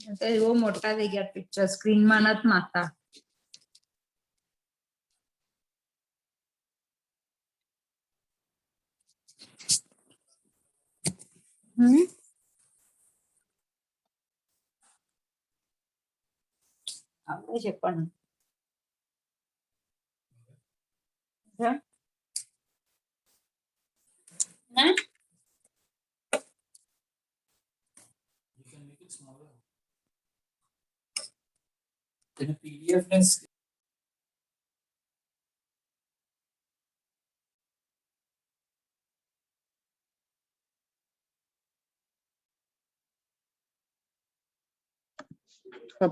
एवो मोटा થઈ ગયા પિક્ચર સ્ક્રીન માં નત માતા આવડે છે પણ You can make it smaller. Then a PDF is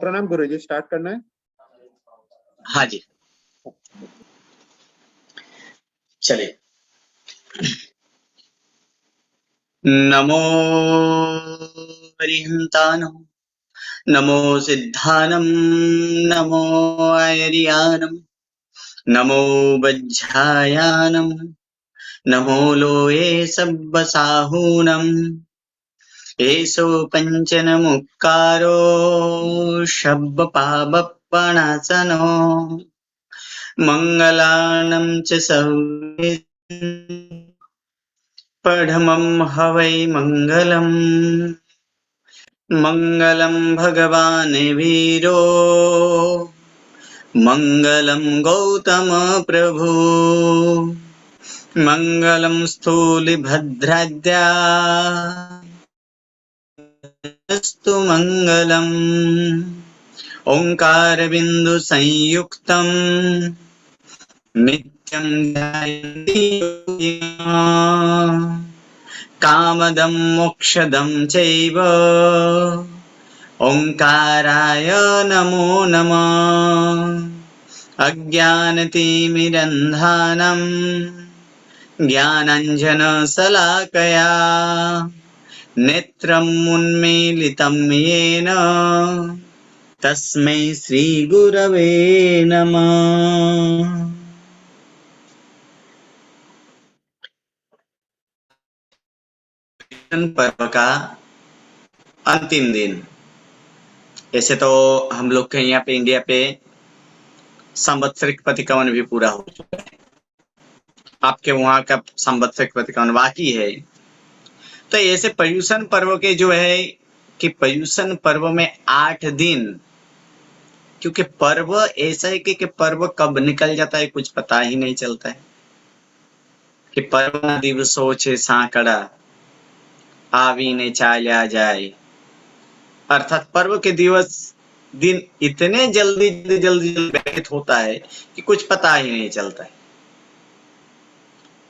प्रणाम गुरुजी, स्टार्ट करना है। हाँ जी, चलिए। नमो हरिहंतानं, नमो सिद्धानं, नमो आयर्यानं, नमो वज्झायानं, नमो लोये सब्बसाहूनं, एषो पञ्चनमुक्कारो शब्बपाबप्पणासनो मङ्गलानं च सौवे पढमं हवै मङ्गलम्। मङ्गलं भगवान् वीरो मङ्गलं गौतम प्रभु मङ्गलं स्थूलिभद्राद्या अस्तु मङ्गलम्। ओंकारबिंदु संयुक्तं नित्यं ध्यायन्ति योगिनः कामदं मोक्षदं चैव ओंकाराय नमो नमः। अज्ञानतिमिरन्धानं ज्ञानाञ्जनशलाकया नेत्रम् उन्मीलितं येन तस्मै श्री गुरवे नमः। पर्व का अंतिम दिन। ऐसे तो हम लोग के यहाँ पे इंडिया पे संवत्सरिक प्रतिक्रमण भी पूरा हो चुका है, आपके वहाँ का संवत्सरिक प्रतिक्रमण बाकी है। तो ऐसे पर्यूषण पर्व के जो है कि पर्यूषण पर्व में 8 दिन, क्योंकि पर्व ऐसा है कि पर्व कब निकल जाता है कुछ पता ही नहीं चलता है कि पर्व ना दिवसों छे सांकड़ा आवीने चाल्या जाए, अर्थात पर्व के दिवस दिन इतने जल्दी व्यतीत होता है कि कुछ पता ही नहीं चलता है।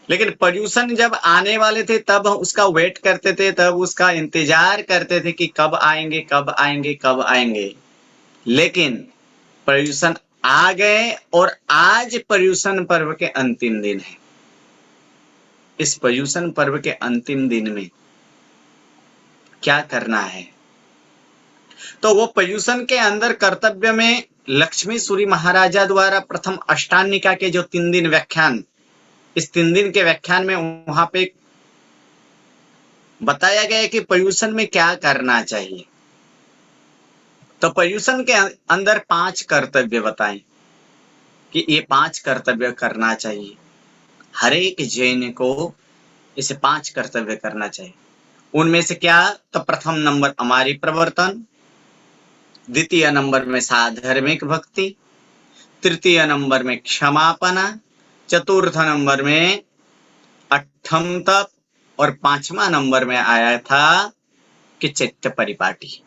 लेकिन पर्यूषण जब आने वाले थे तब उसका वेट करते थे, तब उसका इंतजार करते थे कि कब आएंगे कब आएंगे कब आएंगे। लेकिन पर्यूषण आ गए और आज पर्यूषण पर्व के अंतिम दिन है। इस पर्यूषण पर्व के अंतिम दिन में क्या करना है, तो वो पर्यूषण के अंदर कर्तव्य में लक्ष्मी सूरी महाराजा द्वारा प्रथम अष्टानिका के जो 3 दिन व्याख्यान, इस 3 दिन के व्याख्यान में वहां पे बताया गया है कि पर्यूषण में क्या करना चाहिए। तो पर्यूषण के अंदर 5 कर्तव्य बताएं कि ये 5 कर्तव्य करना चाहिए। हर एक जैन को इसे 5 कर्तव्य करना चाहिए। उनमें से क्या, तो प्रथम नंबर हमारी प्रवर्तन, द्वितीय नंबर में साधर्मिक भक्ति, तृतीय नंबर में क्षमापना, चतुर्थ नंबर में अठम तप और 5वां नंबर में आया था कि चित्त परिपाटी।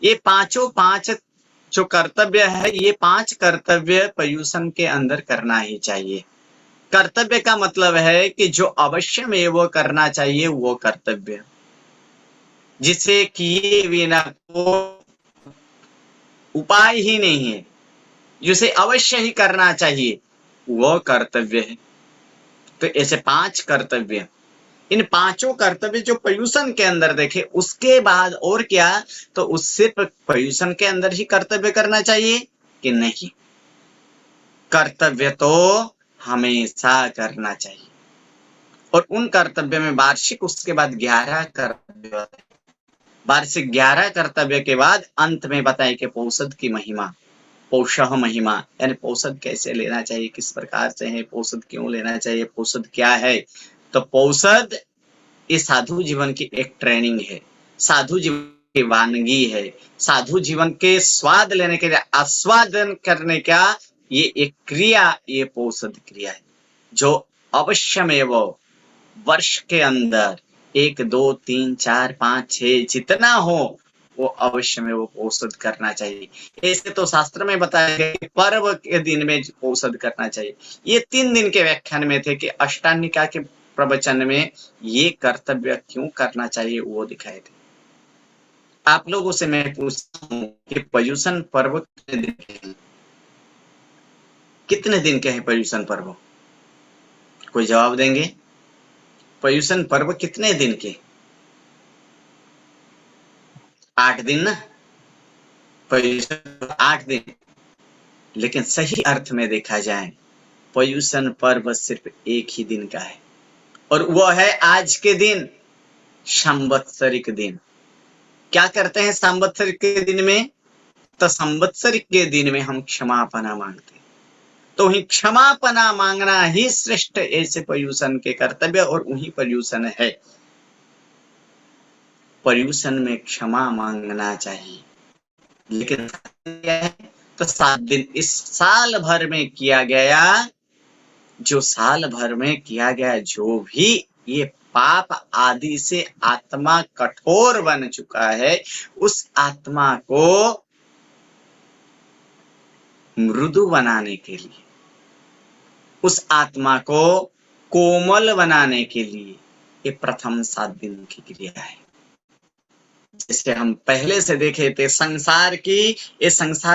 ये 5 जो कर्तव्य है, ये 5 कर्तव्य पर्यूषण के अंदर करना ही चाहिए। कर्तव्य का मतलब है कि जो अवश्य में वो करना चाहिए वो कर्तव्य, जिसे किए बिना को उपाय ही नहीं है, जिसे अवश्य ही करना चाहिए वो कर्तव्य है। तो ऐसे 5 कर्तव्य, इन 5 कर्तव्य जो पर्यूषण के अंदर देखे, उसके बाद और क्या, तो उससे पर्यूषण के अंदर ही कर्तव्य करना चाहिए कि नहीं, कर्तव्य तो हमेशा करना चाहिए। और उन कर्तव्य में वार्षिक उसके बाद 11 कर्तव्य होते हैं। वार्षिक 11 कर्तव्य के बाद अंत में बताए कि पौषध की महिमा, पौषः महिमा, यानी पौषध कैसे लेना चाहिए, किस प्रकार से है, पौषध क्यों लेना चाहिए, पौषध क्या है। तो पौषध ये साधु जीवन की एक ट्रेनिंग है, साधु जीवन की वानगी है, साधु जीवन के स्वाद लेने के लिए आस्वादन करने का ये एक क्रिया, ये पौषध क्रिया है जो अवश्यमेव वर्ष के अंदर 1, 2, 3, 4, 5, 6 जितना हो वो अवश्य में वो औषध करना चाहिए। ऐसे तो शास्त्र में बताया गया कि पर्व के दिन में औषध करना चाहिए। ये 3 दिन के व्याख्यान में थे कि अष्टांगिका के प्रवचन में ये कर्तव्य क्यों करना चाहिए वो दिखाए थे। आप लोगों से मैं पूछता हूँ कि पर्युषण पर्व कितने दिन के हैं पर्युषण पर्व? कोई जवाब देंगे? पर्युषण पर्व कितने दिन के? 8 दिन ना, पर्युषण 8 दिन। लेकिन सही अर्थ में देखा जाए पर्युषण पर्व सिर्फ एक ही दिन का है और वो है आज के दिन, संवत्सरिक दिन। क्या करते हैं संवत्सरिक के दिन में? तो संवत्सरिक के दिन में हम क्षमापना मांगते हैं। तो ही क्षमापना मांगना ही श्रेष्ठ ऐसे पर्युषण के कर्तव्य और वही पर्युषण है। पर्युषण में क्षमा मांगना चाहिए। लेकिन क्या है? तो 7 दिन इस साल भर में किया गया, जो साल भर में किया गया जो भी ये पाप आदि से आत्मा कठोर बन चुका है, उस आत्मा को मृदु बनाने के लिए, उस आत्मा को कोमल बनाने के लिए ये प्रथम 7 दिन की क्रिया है। जैसे हम पहले से देखे थे, संसार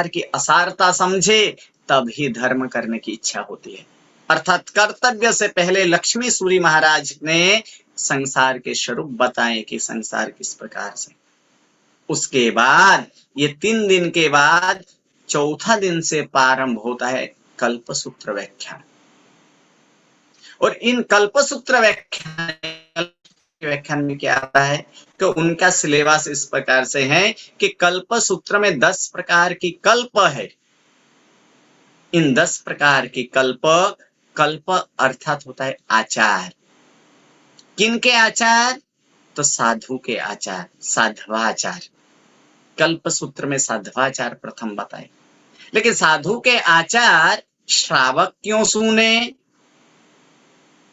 की असारता समझे तभी धर्म करने की इच्छा होती है। अर्थात कर्तव्य से पहले लक्ष्मी सूरी महाराज ने संसार के स्वरूप बताए कि संसार किस प्रकार से। उसके बाद ये 3 दिन के बाद चौथा दिन से प्रारंभ होता है कल्पसूत्र व्याख्यान। और इन कल्पसूत्र व्याख्यान में क्या आता है कि उनका सिलेबस इस प्रकार से है कि कल्पसूत्र में 10 प्रकार की कल्प है। इन 10 प्रकार की कल्प अर्थात होता है आचार। किनके आचार? तो साधु के आचार, साधवाचार। कल्पसूत्र में साधवाचार प्रथम बताए। लेकिन साधु के आचार श्रावक क्यों सुने?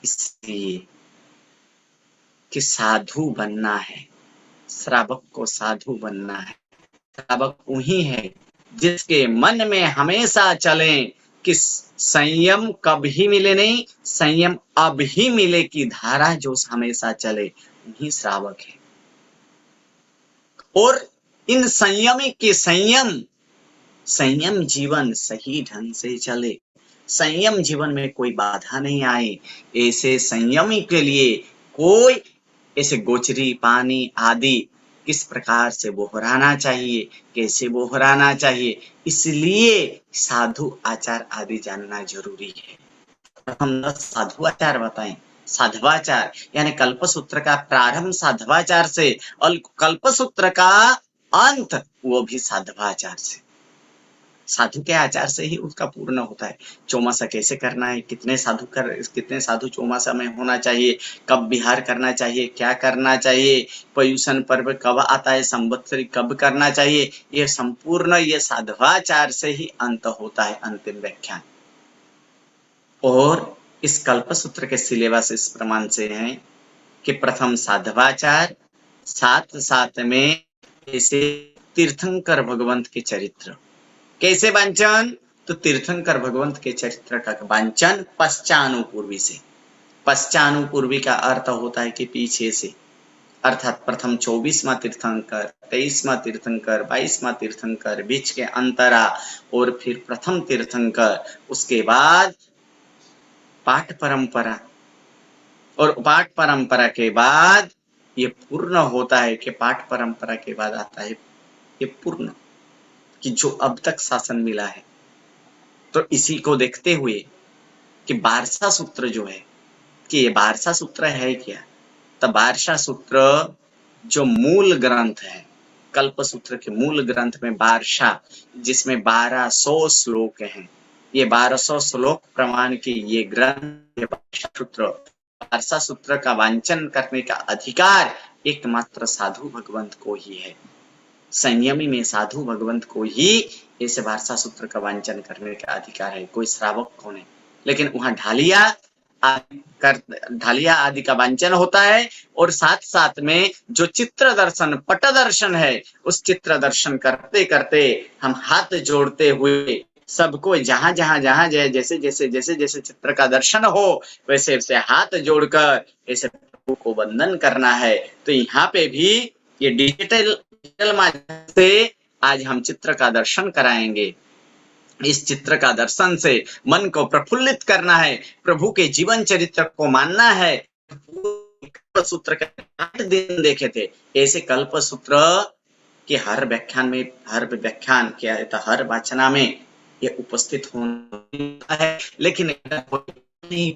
इसलिए कि साधु बनना है, श्रावक को साधु बनना है। श्रावक वही है जिसके मन में हमेशा चले कि संयम कभी मिले नहीं, संयम अब ही मिले की धारा जो हमेशा चले, वही श्रावक है। और इन संयमी के संयम जीवन सही ढंग से चले, संयम जीवन में कोई बाधा नहीं आए, ऐसे संयमी के लिए कोई ऐसे गोचरी पानी आदि किस प्रकार से बोहराना चाहिए, कैसे बोहराना चाहिए, इसलिए साधु आचार आदि जानना जरूरी है। हम 10 साधु आचार बताएं। साधवाचार यानी कल्पसूत्र का प्रारंभ साधवाचार से और कल्पसूत्र का अंत वो भी साधवाचार से। साधु के आचार से ही उसका पूर्ण होता है। चौमासा कैसे करना है, कितने साधु चौमासा में होना चाहिए, कब विहार करना चाहिए, क्या करना चाहिए, पर्युषण पर्व कब आता है, संवत्सरी कब करना चाहिए, ये संपूर्ण ये साधवाचार से ही अंत होता है, अंतिम व्याख्यान। और इस कल्पसूत्र के सिलेबस इस प्रमाण से है कि प्रथम साधवाचार, साथ में ऐसे तीर्थंकर भगवंत के चरित्र कैसे वांचन? तो तीर्थंकर भगवंत के चरित्र का वांचन पश्चानुपूर्वी से। पश्चानुपूर्वी का अर्थ होता है कि पीछे से, अर्थात प्रथम 24वां तीर्थंकर, 23वां तीर्थंकर, 22वां तीर्थंकर, बीच के अंतरा और फिर प्रथम तीर्थंकर, उसके बाद पाठ परंपरा, और पाठ परंपरा के बाद ये पूर्ण होता है कि पाठ परंपरा के बाद आता है ये पूर्ण, कि जो अब तक शासन मिला है। तो इसी को देखते हुए कि बारसा सूत्र जो है, कि ये बारसा सूत्र है क्या? तो बारसा सूत्र जो मूल ग्रंथ है, कल्प सूत्र के मूल ग्रंथ में वार्षा, जिसमें 1200 श्लोक हैं, ये 1200 श्लोक प्रमाण के ये ग्रंथ वार्षा सूत्र का वांचन करने का अधिकार एकमात्र साधु भगवंत को ही है। संयमी में साधु भगवंत को ही ऐसे वार्षा सूत्र का वांचन करने का अधिकार है, कोई श्रावक को नहीं। लेकिन वहां ढालिया आदि का वांचन होता है, और साथ साथ में जो चित्र दर्शन पट दर्शन है, उस चित्र दर्शन करते करते हम हाथ जोड़ते हुए सबको जहां जैसे जैसे चित्र का दर्शन हो वैसे वैसे हाथ जोड़कर ऐसे प्रभु को वंदन करना है। तो यहाँ पे भी ये डिजिटल माध्यम से आज हम चित्र का दर्शन कराएंगे। इस चित्र का दर्शन से मन को प्रफुल्लित करना है, प्रभु के जीवन चरित्र को मानना है। कल्प सूत्र के 8 दिन देखे थे, ऐसे कल्प सूत्र के हर व्याख्यान हर वाचना में ये उपस्थित होता है, लेकिन नहीं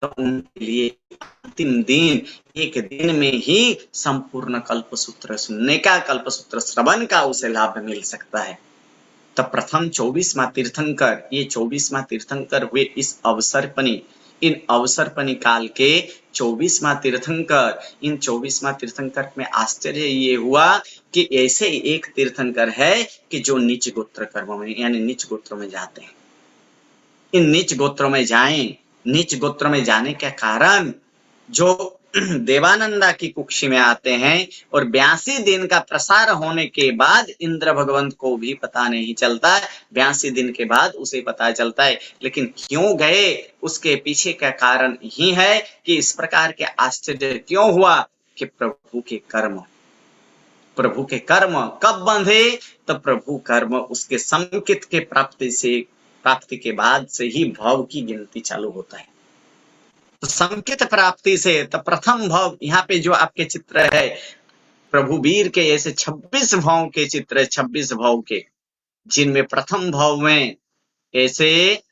तो उनके लिए अंतिम दिन, एक दिन में ही संपूर्ण कल्प सूत्र सुनने का, कल्प सूत्र श्रवण का उसे लाभ मिल सकता है। तब प्रथम 24वां तीर्थंकर, ये 24वां तीर्थंकर हुए इस अवसरपनी, इन अवसरपनी काल के 24वां तीर्थंकर। इन 24वां तीर्थंकर में आश्चर्य ये हुआ कि ऐसे एक तीर्थंकर है कि जो नीच गोत्र कर्म में यानी नीच गोत्रों में जाते हैं। इन नीच गोत्रों में जाएं, नीच गोत्र में जाने के कारण जो देवानंदा की कुक्षी में आते हैं, और 82 दिन का प्रसार होने के बाद इंद्र भगवंत को भी पता नहीं चलता, 82 दिन के बाद उसे पता चलता है। लेकिन क्यों गए, उसके पीछे का कारण यही है कि इस प्रकार के आश्चर्य क्यों हुआ कि प्रभु के कर्म कब बंधे, तो प्रभु कर्म उसके संकित के प्राप्ति के बाद से ही भव की गिनती चालू होता है। तो संकित प्राप्ति से तो प्रथम भव, यहाँ पे जो आपके चित्र है प्रभु वीर के, ऐसे 26 भाव के चित्र, 26 भाव के, जिनमें प्रथम भाव में ऐसे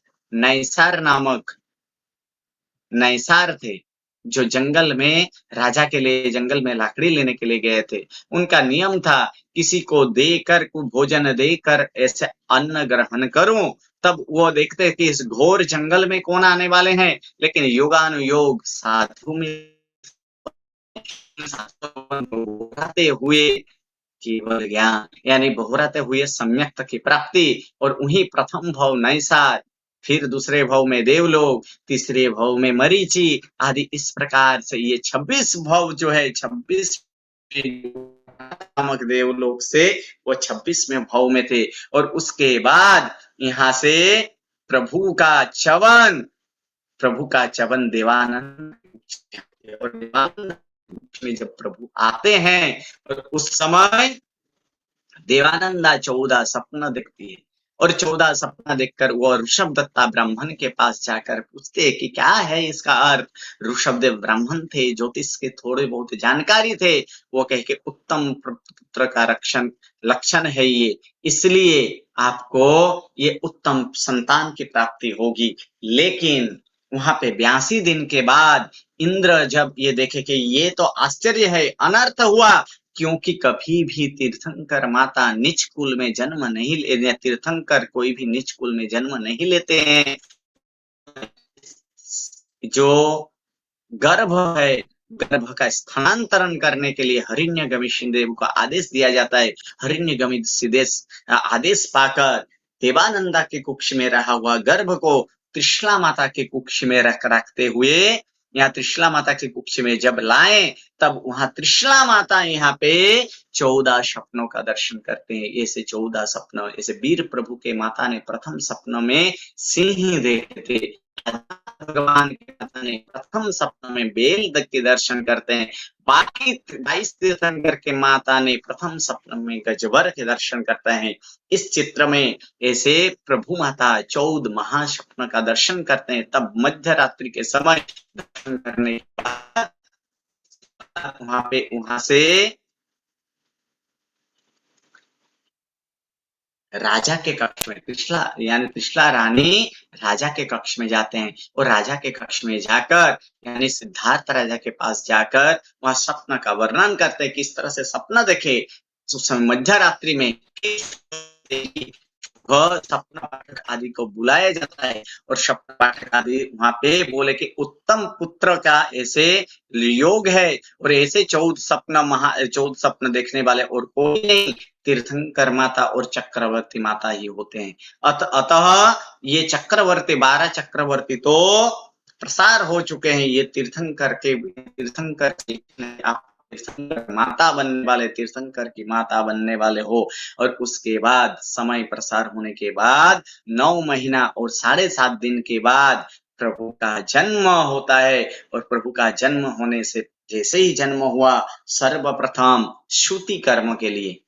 नैसार थे, जो जंगल में राजा के लिए जंगल में लकड़ी लेने के लिए गए थे। उनका नियम था किसी को देकर, भोजन देकर ऐसे अन्न ग्रहण करूं, तब वो देखते कि इस घोर जंगल में कौन आने वाले हैं। लेकिन योगानुयोग साधु में बहुराते हुए केवल ज्ञान यानी बहुराते हुए सम्यक्त की प्राप्ति, और उन्हीं प्रथम भाव नैसार, फिर दूसरे भाव में देवलोक, तीसरे भाव में मरीचि आदि, इस प्रकार से ये 26 भाव जो है, 26 नामक देवलोक से वो 26वें भाव में थे। और उसके बाद यहाँ से प्रभु का चवन देवानंद, और देवानंद में जब प्रभु आते हैं, और उस समय देवानंदा 14 सपना देखती है, और 14 सपना देखकर वो ऋषभ दत्ता ब्राह्मण के पास जाकर पूछते कि क्या है इसका अर्थ। ऋषभदेव ब्राह्मण थे, ज्योतिष के थोड़े बहुत जानकारी थे। वो कहे कि उत्तम पुत्र का लक्षण है ये, इसलिए आपको ये उत्तम संतान की प्राप्ति होगी। लेकिन वहां पे 82 दिन के बाद इंद्र जब ये देखे कि ये तो आश्चर्य है, अनर्थ हुआ, क्योंकि कभी भी तीर्थंकर माता निच कुल में जन्म नहीं ले, तीर्थंकर कोई भी निच कुल में जन्म नहीं लेते हैं। जो गर्भ है, गर्भ का स्थानांतरण करने के लिए हिरण्यगमी देव को आदेश दिया जाता है। हिरण्यगमी आदेश पाकर देवानंदा के कुक्ष में रहा हुआ गर्भ को त्रिशला माता के कुक्ष में रखते हुए, यहाँ त्रिशला माता के कुक्ष में जब लाए, तब वहां त्रिशला माता यहाँ पे 14 सपनों का दर्शन करते हैं। ऐसे 14 सपनों, ऐसे वीर प्रभु के माता ने प्रथम सपनों में सिंह देखे थे, भगवान की माता ने प्रथम सपनों में बेल के दर्शन करते हैं। बाकी 22 तीर्थंकर के माता ने प्रथम सपन में गजबर के दर्शन करते हैं। इस चित्र में ऐसे प्रभु माता 14 महास्वप्न का दर्शन करते हैं। तब मध्य रात्रि के समय दर्शन करने के बाद वहां से राजा के कक्ष में त्रिशला रानी राजा के कक्ष में जाते हैं, और राजा के कक्ष में जाकर यानी सिद्धार्थ राजा के पास जाकर वहां सपना का वर्णन करते हैं, किस तरह से सपना देखे। उस समय मध्य रात्रि में सपना पाठक आदि को बुलाया जाता है और सपना पाठक आदि वहां पे बोले कि उत्तम पुत्र का ऐसे योग है और ऐसे 14 सपना देखने वाले और कोई नहीं, तीर्थंकर माता और चक्रवर्ती माता ही होते हैं। अतः ये चक्रवर्ती 12 चक्रवर्ती तो प्रसार हो चुके हैं। ये तीर्थंकर आप तीर्थंकर माता बनने वाले, तीर्थंकर की माता बनने वाले हो। और उसके बाद समय प्रसार होने के बाद 9 महीना और 7.5 दिन के बाद प्रभु का जन्म होता है। और प्रभु का जन्म होने से जैसे ही जन्म हुआ, सर्वप्रथम शुद्धि कर्म के लिए,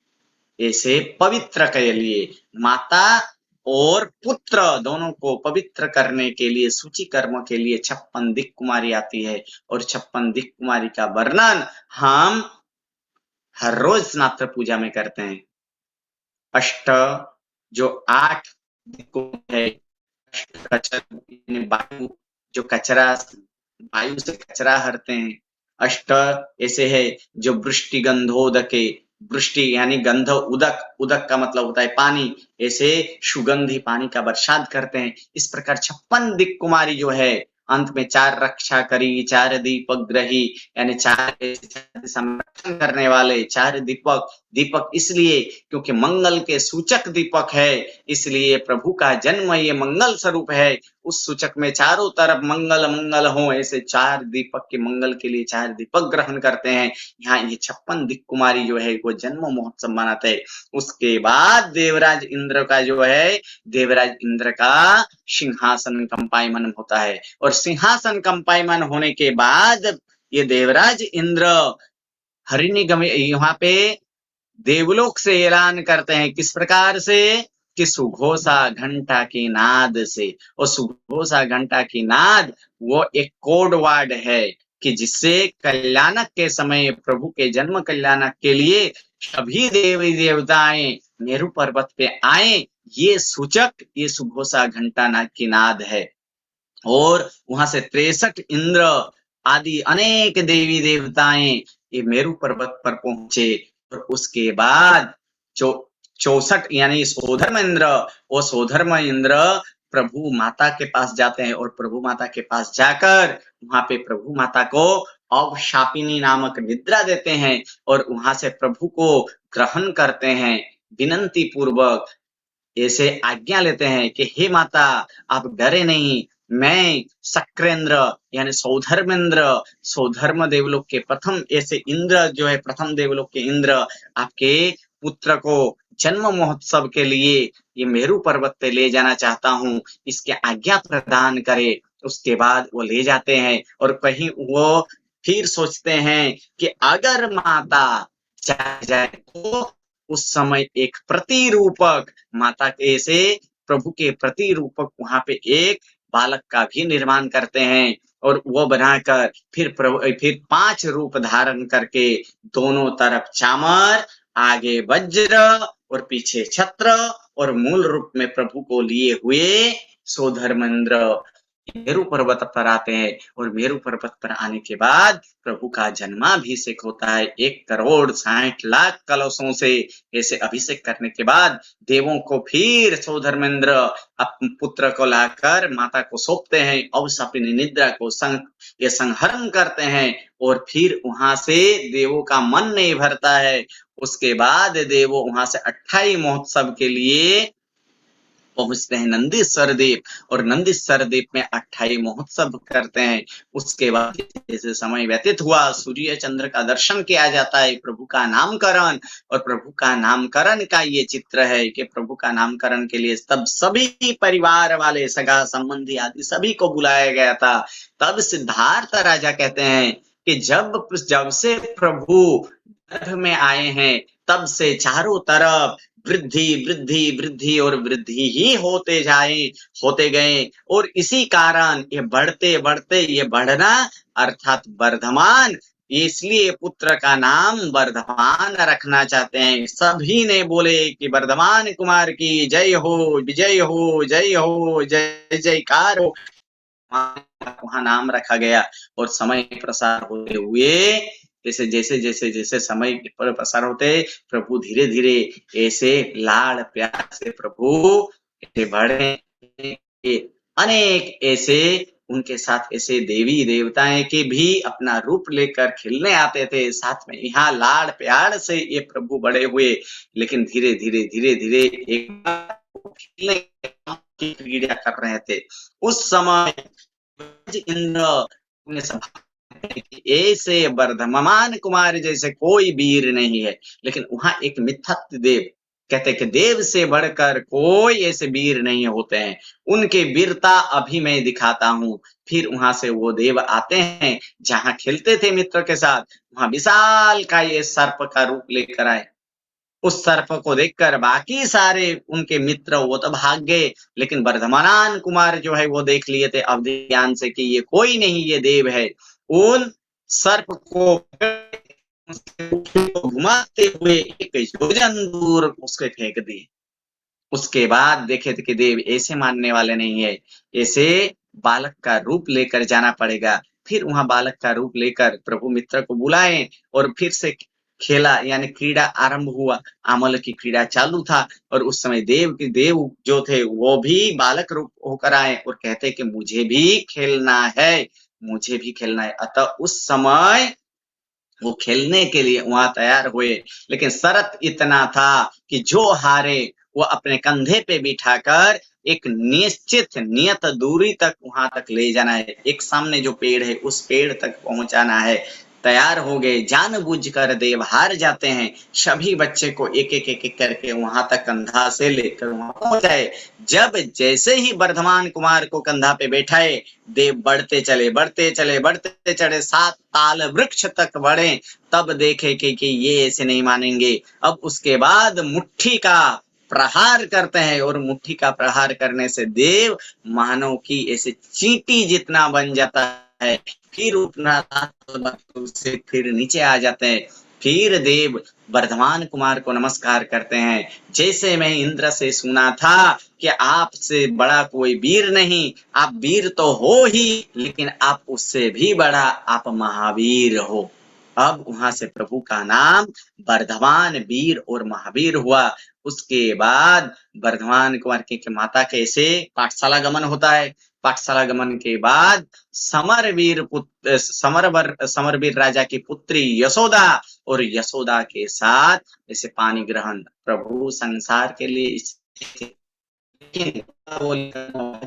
ऐसे पवित्र के लिए, माता और पुत्र दोनों को पवित्र करने के लिए, सूची कर्म के लिए 56 दिक् कुमारी आती है। और 56 दिक् कुमारी का वर्णन हम हर रोज स्नात्र पूजा में करते हैं। अष्ट जो 8 दिक्कों है, वायु जो कचरा, वायु से कचरा हरते हैं। अष्ट ऐसे है जो वृष्टि गंधोदके, वृष्टि यानी गंध, उदक, उदक का मतलब होता है पानी, ऐसे सुगंधी पानी का बरसात करते हैं। इस प्रकार 56 दिक् कुमारी जो है, अंत में 4 रक्षा करी, 4 दीपक ग्रही, यानी 4 संरक्षण करने वाले, 4 दीपक। दीपक इसलिए क्योंकि मंगल के सूचक दीपक है, इसलिए प्रभु का जन्म ये मंगल स्वरूप है। उस सूचक में चारों तरफ मंगल मंगल हो, ऐसे 4 दीपक के मंगल के लिए 4 दीपक ग्रहण करते हैं। यहाँ ये 56 दिक् कुमारी जो है वो जन्म महोत्सव मनाते हैं। उसके बाद देवराज इंद्र का जो है, देवराज इंद्र का सिंहासन कंपायमन होता है। और सिंहासन कंपायमन होने के बाद ये देवराज इंद्र हरिनिगम यहाँ पे देवलोक से ऐलान करते हैं। किस प्रकार से? कि सुघोषा घंटा की नाद से। और सुघोषा घंटा की नाद वो एक कोड वर्ड है कि जिससे कल्याणक के समय, प्रभु के जन्म कल्याणक के लिए सभी देवी देवताएं मेरु पर्वत पे आए, ये सूचक ये सुघोषा घंटा की नाद है। और वहां से 63 इंद्र आदि अनेक देवी देवताएं ये मेरु पर्वत पर पहुंचे। और उसके बाद 64 यानी सोधर्म इंद्र, वो सोधर्म इंद्र प्रभु माता के पास जाते हैं। और प्रभु माता के पास जाकर वहां पे प्रभु माता को अवशापिनी नामक निद्रा देते हैं। और वहां से प्रभु को ग्रहण करते हैं, विनंती पूर्वक ऐसे आज्ञा लेते हैं कि हे माता आप डरे नहीं, मैं शक्रेंद्र यानी सौधर्मेंद्र, सौधर्म देवलोक के प्रथम ऐसे इंद्र जो है, प्रथम देवलोक के इंद्र, आपके पुत्र को जन्म महोत्सव के लिए ये मेरु पर्वत पे ले जाना चाहता हूँ, इसके आज्ञा प्रदान करे। उसके बाद वो ले जाते हैं। और कहीं वो फिर सोचते हैं कि अगर माता चाह जाए तो उस समय एक प्रतिरूपक, माता के से प्रभु के प्रतिरूपक वहां पे एक बालक का भी निर्माण करते हैं। और वो बनाकर फिर 5 रूप धारण करके, दोनों तरफ चामर, आगे वज्र और पीछे छत्र, और मूल रूप में प्रभु को लिए हुए सोधर्मेंद्र मेरु पर्वत पर आते हैं। और मेरु पर्वत पर आने के बाद प्रभु का जन्माभिषेक होता है। 1,60,00,000 कलशों से ऐसे अभिषेक करने के बाद देवों को फिर सोधर्मेंद्र अपने पुत्र को लाकर माता को सौंपते हैं। अवशापिनी निद्रा को ये संहरण करते हैं। और फिर वहां से देवों का मन नहीं भरता है। उसके बाद देवों वहां से 28 महोत्सव के लिए पहुंचते हैं नंदीश्वर द्वीप। और नंदीश्वर द्वीप में 28 महोत्सव करते हैं। उसके बाद जैसे समय व्यतीत हुआ, सूर्य चंद्र का दर्शन किया जाता है, प्रभु का नामकरण। और प्रभु का नामकरण का ये चित्र है कि प्रभु का नामकरण के लिए तब सभी परिवार वाले, सगा संबंधी आदि सभी को बुलाया गया था। तब सिद्धार्थ राजा कहते हैं कि जब से प्रभु गर्भ में आए हैं, तब से चारों तरफ वृद्धि वृद्धि वृद्धि और वृद्धि ही होते गए। और इसी कारण ये बढ़ते बढ़ते ये बढ़ना अर्थात वर्धमान, इसलिए पुत्र का नाम वर्धमान रखना चाहते हैं। सभी ने बोले कि वर्धमान कुमार की जय हो, विजय हो, जय हो, जय जयकार हो। वहां नाम रखा गया। और समय प्रसार होते हुए जैसे जैसे जैसे जैसे समय पर प्रसार होते प्रभु धीरे धीरे ऐसे लाड़ प्यार से प्रभु ऐसे बढ़े। अनेक ऐसे उनके साथ ऐसे देवी देवताएं के भी अपना रूप लेकर खेलने आते थे साथ में। यहाँ लाड़ प्यार से ये प्रभु बड़े हुए, लेकिन धीरे धीरे धीरे धीरे एक खेलने की क्रीड़ा कर रहे थे। उस समय इंद्र ने ऐसे वर्धमान कुमार जैसे कोई वीर नहीं है, लेकिन वहां एक मिथ्यात्व देव कहते कि देव से बढ़कर कोई ऐसे वीर नहीं होते हैं, उनके वीरता अभी मैं दिखाता हूं। फिर वहां से वो देव आते हैं जहां खेलते थे मित्र के साथ, वहां विशाल का ये सर्प का रूप लेकर आए। उस सर्प को देखकर बाकी सारे उनके मित्र वो तो भाग गए, लेकिन वर्धमान कुमार जो है वो देख लिए थे अब ध्यान से कि ये कोई नहीं, ये देव है। उन सर्प को घुमाते हुए एक योजन दूर उसके फेंक दिए। उसके बाद देखे थे कि देव ऐसे मानने वाले नहीं है, ऐसे बालक का रूप लेकर जाना पड़ेगा। फिर वहां बालक का रूप लेकर प्रभु मित्र को बुलाए और फिर से खेला यानी क्रीड़ा आरंभ हुआ। आमल की क्रीड़ा चालू था और उस समय देव जो थे वो भी बालक रूप होकर आए और कहते कि मुझे भी खेलना है, मुझे भी खेलना है। अतः उस समय वो खेलने के लिए वहां तैयार हुए, लेकिन शर्त इतना था कि जो हारे वो अपने कंधे पे बिठाकर एक निश्चित नियत दूरी तक वहां तक ले जाना है। एक सामने जो पेड़ है उस पेड़ तक पहुंचाना है। तैयार हो गए, जानबूझकर देव हार जाते हैं। सभी बच्चे को एक एक एक एक करके वहां तक कंधा से लेकर वहां पहुंचाए। जब जैसे ही वर्धमान कुमार को कंधा पे बैठाए, देव बढ़ते चले बढ़ते चले बढ़ते चले 7 ताल वृक्ष तक बढ़े। तब देखे कि ये ऐसे नहीं मानेंगे। अब उसके बाद मुट्ठी का प्रहार करते हैं और मुट्ठी का प्रहार करने से देव मानव की ऐसे चींटी जितना बन जाता है, फिर उतना से फिर नीचे आ जाते हैं। फिर देव वर्धमान कुमार को नमस्कार करते हैं। जैसे मैं इंद्र से सुना था कि आपसे बड़ा कोई वीर नहीं, आप वीर तो हो ही, लेकिन आप उससे भी बड़ा आप महावीर हो। अब वहां से प्रभु का नाम वर्धमान वीर और महावीर हुआ। उसके बाद वर्धमान कुमार की माता कैसे पाठशाला गमन होता है। पाठशाला गमन के बाद समरवीर राजा की पुत्री यशोदा और यशोदा के साथ ऐसे पानी ग्रहण प्रभु संसार के लिए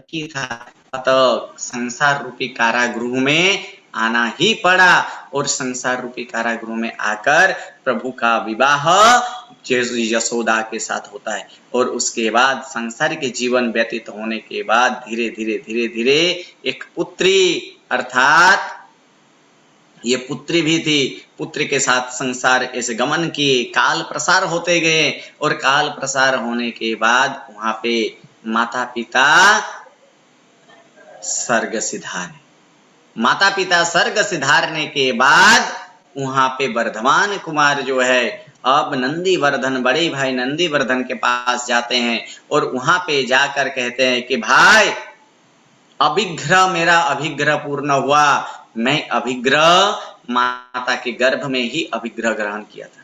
की था। अतः संसार रूपी कारागृह में आना ही पड़ा और संसार रूपी कारागृह में आकर प्रभु का विवाह यशोदा के साथ होता है। और उसके बाद संसार के जीवन व्यतीत होने के बाद धीरे धीरे धीरे धीरे एक पुत्री अर्थात ये पुत्री भी थी, पुत्री के साथ संसार ऐसे गमन किए, काल प्रसार होते गए और काल प्रसार होने के बाद वहां पे माता पिता स्वर्ग सिधारे। माता पिता स्वर्ग सिधारने के बाद वहां पे वर्धमान कुमार जो है अब नंदीवर्धन बड़े भाई नंदीवर्धन के पास जाते हैं और वहां पे जाकर कहते हैं कि भाई अभिग्रह मेरा अभिग्रह पूर्ण हुआ। मैं अभिग्रह माता के गर्भ में ही अभिग्रह ग्रहण किया था।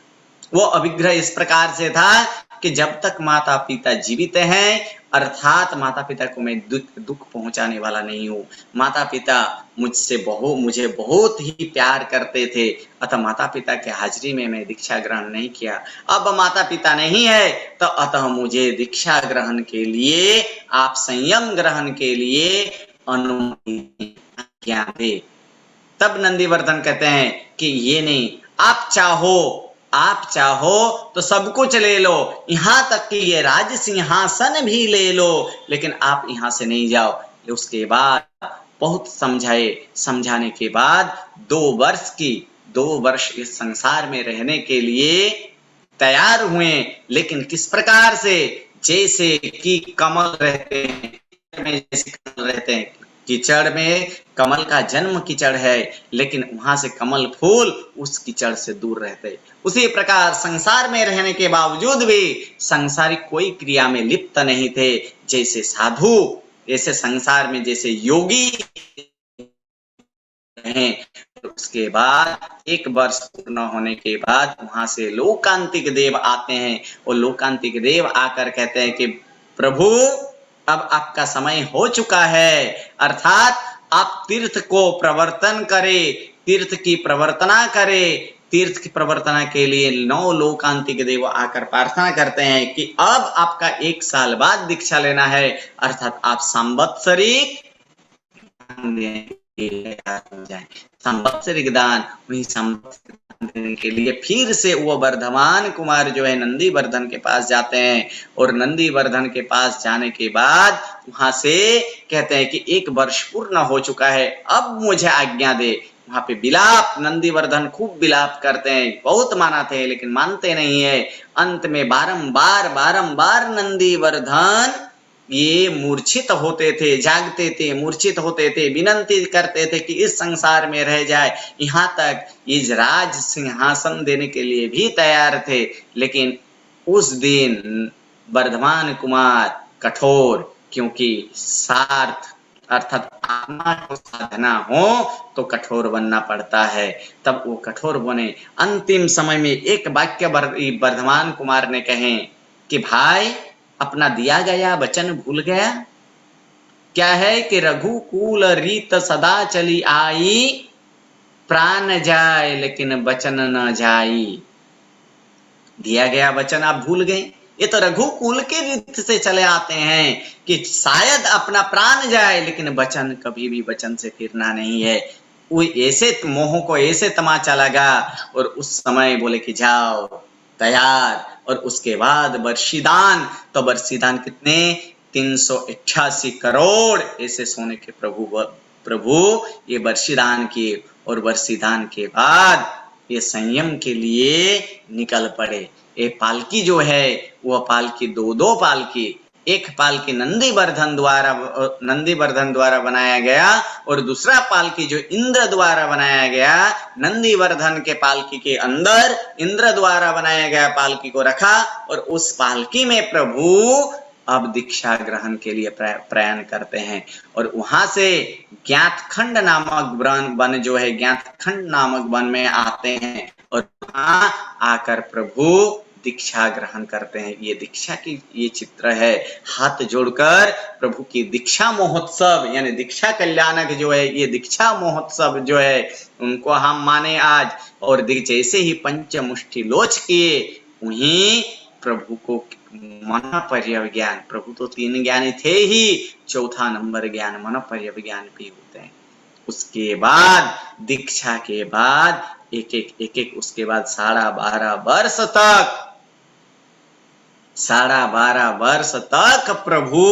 वो अभिग्रह इस प्रकार से था कि जब तक माता पिता जीवित हैं अर्थात माता पिता को मैं दुख पहुंचाने वाला नहीं हूँ। माता पिता मुझे बहुत ही प्यार करते थे, अतः माता पिता के हाजिरी में मैं दीक्षा ग्रहण नहीं किया। अब माता पिता नहीं है तो अतः मुझे दीक्षा ग्रहण के लिए आप संयम ग्रहण के लिए अनुमति दे। तब नंदीवर्धन कहते हैं कि ये नहीं, आप चाहो तो सब कुछ ले लो, यहाँ तक कि ये राज सिंहासन भी ले लो, लेकिन आप यहाँ से नहीं जाओ। उसके बाद बहुत समझाने के बाद 2 वर्ष इस संसार में रहने के लिए तैयार हुए। लेकिन किस प्रकार से, जैसे कि कमल रहते हैं, कीचड़ में कमल का जन्म कीचड़ है, लेकिन वहां से कमल फूल उस कीचड़ से दूर रहते। उसी प्रकार संसार में रहने के बावजूद भी संसारिक कोई क्रिया में लिप्त नहीं थे। जैसे साधु, जैसे संसार में जैसे योगी हैं, उसके बाद 1 वर्ष पूर्ण होने के बाद वहां से लोकांतिक देव आते हैं और लोकांतिक देव आकर कहते हैं कि प्रभु अब आपका समय हो चुका है, अर्थात आप तीर्थ को प्रवर्तन करें, तीर्थ की प्रवर्तना करें। तीर्थ की प्रवर्तना के लिए 9 लोकांतिक देव आकर प्रार्थना करते हैं कि अब आपका 1 साल बाद दीक्षा लेना है, अर्थात आप संवत्सरिक संवत्सरिक दान, वही संवत्सरिक दान देने के लिए फिर से वो वर्धमान कुमार जो है नंदीवर्धन के पास जाते हैं और नंदीवर्धन के पास जाने के बाद वहां से कहते हैं कि 1 वर्ष पूर्ण हो चुका है, अब मुझे आज्ञा दे। वहां पे विलाप, नंदीवर्धन खूब विलाप करते हैं, बहुत मानते हैं लेकिन मानते नहीं है। अंत में बारंबार नंदीवर्धन ये मूर्छित होते थे, जागते थे, मूर्छित होते थे, विनंती करते थे कि इस संसार में रह जाए, यहाँ तक इस राज सिंहासन देने के लिए भी तैयार थे। लेकिन उस दिन वर्धमान कुमार कठोर, क्योंकि सार्थ अर्थात आत्मा को साधना हो तो कठोर बनना पड़ता है, तब वो कठोर बने। अंतिम समय में एक वाक्य वर्धमान कुमार ने कहे कि भाई अपना दिया गया वचन भूल गया। क्या है कि रघुकुल रीत सदा चली आई, प्राण जाए लेकिन वचन न जाई। दिया गया वचन आप भूल गए। ये तो रघुकुल के रीत से चले आते हैं कि शायद अपना प्राण जाए लेकिन वचन कभी भी वचन से फिरना नहीं है। वो ऐसे मोह को ऐसे तमाचा लगा और उस समय बोले कि जाओ तैयार। और उसके बाद वर्षीदान, तो वर्षीदान कितने 388 करोड़ ऐसे सोने के प्रभु ये वर्षीदान किए। और वर्षीदान के बाद ये संयम के लिए निकल पड़े। ये पालकी जो है वह पालकी दो पालकी, एक पालकी नंदीवर्धन द्वारा बनाया गया और दूसरा पालकी जो इंद्र द्वारा बनाया गया। नंदीवर्धन के पालकी के अंदर इंद्र द्वारा बनाया गया पालकी को रखा और उस पालकी में प्रभु अब दीक्षा ग्रहण के लिए प्रयाण करते हैं। और वहां से ज्ञातखंड नामक वन जो है, ज्ञातखंड नामक वन में आते हैं और वहां आकर प्रभु दीक्षा ग्रहण करते हैं। ये दीक्षा की ये चित्र है। हाथ जोड़कर प्रभु की दीक्षा महोत्सव यानी दीक्षा कल्याणक जो है, ये दीक्षा महोत्सव जो है उनको हम माने आज। और जैसे ही पंचमुष्टि लोच किए वहीं प्रभु को मनोपर्यव ज्ञान, प्रभु तो 3 ज्ञानी थे ही, चौथा नंबर ज्ञान मनोपर्यव ज्ञान भी होते हैं। उसके बाद दीक्षा के बाद एक उसके बाद 12.5 वर्ष तक प्रभु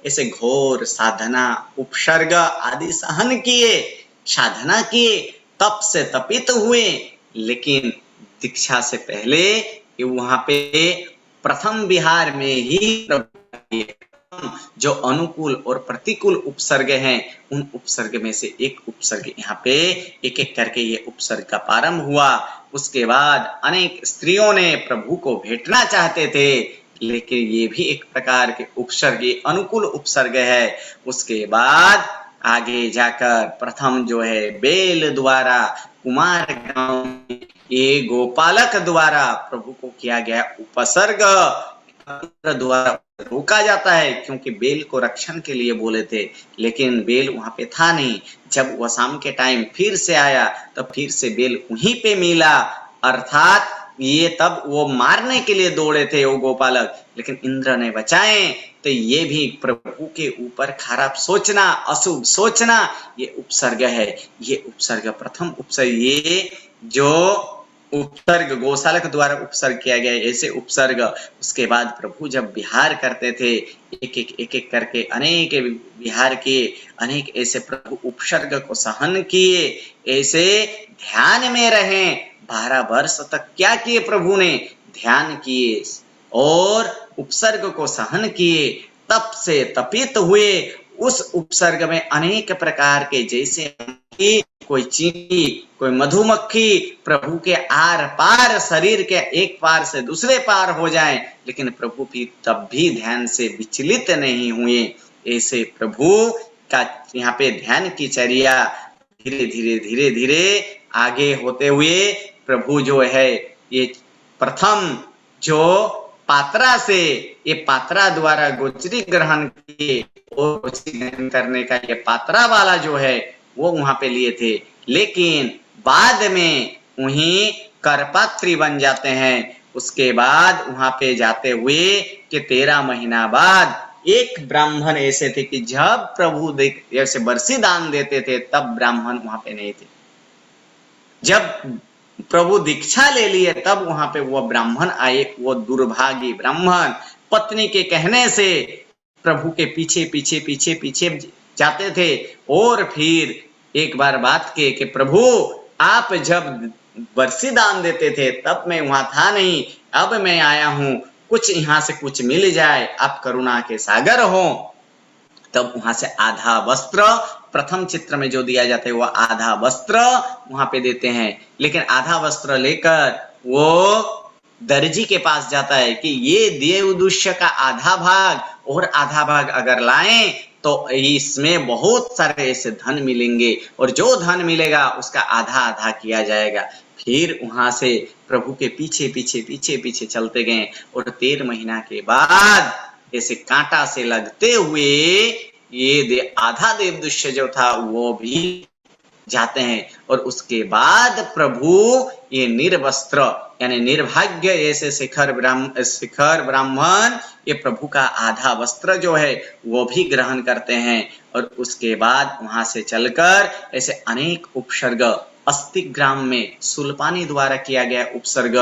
ऐसे घोर साधना उपसर्ग आदि सहन किए, साधना किए, तप से तपित हुए। लेकिन दीक्षा से पहले वहां पे प्रथम विहार में ही प्रभु जो अनुकूल और प्रतिकूल उपसर्ग हैं उन उपसर्ग में से एक उपसर्ग यहाँ पे एक एक करके ये उपसर्ग का प्रारंभ हुआ। उसके बाद अनेक स्त्रियों ने प्रभु को भेंटना चाहते थे, लेकिन ये भी एक प्रकार के उपसर्ग, अनुकूल उपसर्ग है। उसके बाद आगे जाकर प्रथम जो है बेल द्वारा कुमार गांव ये गोपालक द्वारा प्रभु को किया गया उपसर्ग द्वारा रोका जाता है, क्योंकि बेल को रक्षण के लिए बोले थे, लेकिन बेल वहां पे था नहीं। जब वह शाम के टाइम फिर से आया तो फिर से बेल वहीं पे मिला, अर्थात ये तब वो मारने के लिए दौड़े थे वो गोपालक, लेकिन इंद्र ने बचाए। तो ये भी प्रभु के ऊपर खराब सोचना, अशुभ सोचना, ये उपसर्ग है। ये उपसर्ग प्रथम उपसर्ग, ये जो उपसर्ग गोशालक द्वारा उपसर्ग किया गया ऐसे उपसर्ग। उसके बाद प्रभु जब विहार करते थे एक एक करके अनेक विहार किए, अनेक ऐसे प्रभु उपसर्ग को सहन किए, ऐसे ध्यान में रहे। 12 वर्ष तक क्या किए प्रभु ने? ध्यान किए और उपसर्ग को सहन किए, तप से तपित हुए। उस उपसर्ग में अनेक प्रकार के, जैसे कोई चींटी, कोई मधुमक्खी प्रभु के आर पार शरीर के एक पार से दूसरे पार हो जाएं, लेकिन प्रभु भी तब भी ध्यान से विचलित नहीं हुए। ऐसे प्रभु का यहाँ पे ध्यान की चर्या, धीरे धीरे धीरे धीरे आगे होते हुए प्रभु जो है ये प्रथम जो पात्रा से ये पात्रा द्वारा गोचरी ग्रहण किए और गोचरी ग्रहण करने का ये पात्रा वाला जो है वो वहां पे लिए थे, लेकिन बाद में वही करपात्री बन जाते हैं। उसके बाद वहां पे जाते हुए कि 13 महीना बाद एक ब्राह्मण ऐसे थे कि जब प्रभु ऐसे बरसी दान देते थे तब ब्राह्मण वहां पे नहीं थे। जब प्रभु दीक्षा ले लिए तब वहां पे वो ब्राह्मण आए। वो दुर्भागी ब्राह्मण पत्नी के कहने से प्रभु के पीछे पीछे पीछे पीछे जाते थे और फिर एक बार बात किए कि प्रभु आप जब बरसी दान देते थे तब मैं वहां था नहीं, अब मैं आया हूं, कुछ यहाँ से कुछ मिल जाए, आप करुणा के सागर हो। तब वहां से आधा वस्त्र प्रथम चित्र में जो दिया जाता है वो आधा वस्त्र वहां पे देते हैं, लेकिन आधा वस्त्र लेकर वो दर्जी के पास जाता है कि ये देवदुष्य का आधा भाग और आधा भाग अगर लाएं तो इसमें बहुत सारे ऐसे धन मिलेंगे और जो धन मिलेगा उसका आधा आधा किया जाएगा। फिर वहां से प्रभु के पीछे पीछे पीछे पीछे चलते गए और 13 महीना के बाद ऐसे कांटा से लगते हुए ये आधा देवदुष्य जो था वो भी जाते हैं और उसके बाद प्रभु ये निर्वस्त्र यानी निर्भाग्य ऐसे शिखर ब्राह्मण ये प्रभु का आधा वस्त्र जो है वो भी ग्रहण करते हैं और उसके बाद वहां से चलकर ऐसे अनेक उपसर्ग अस्तिग्राम में सुलपानी द्वारा किया गया उपसर्ग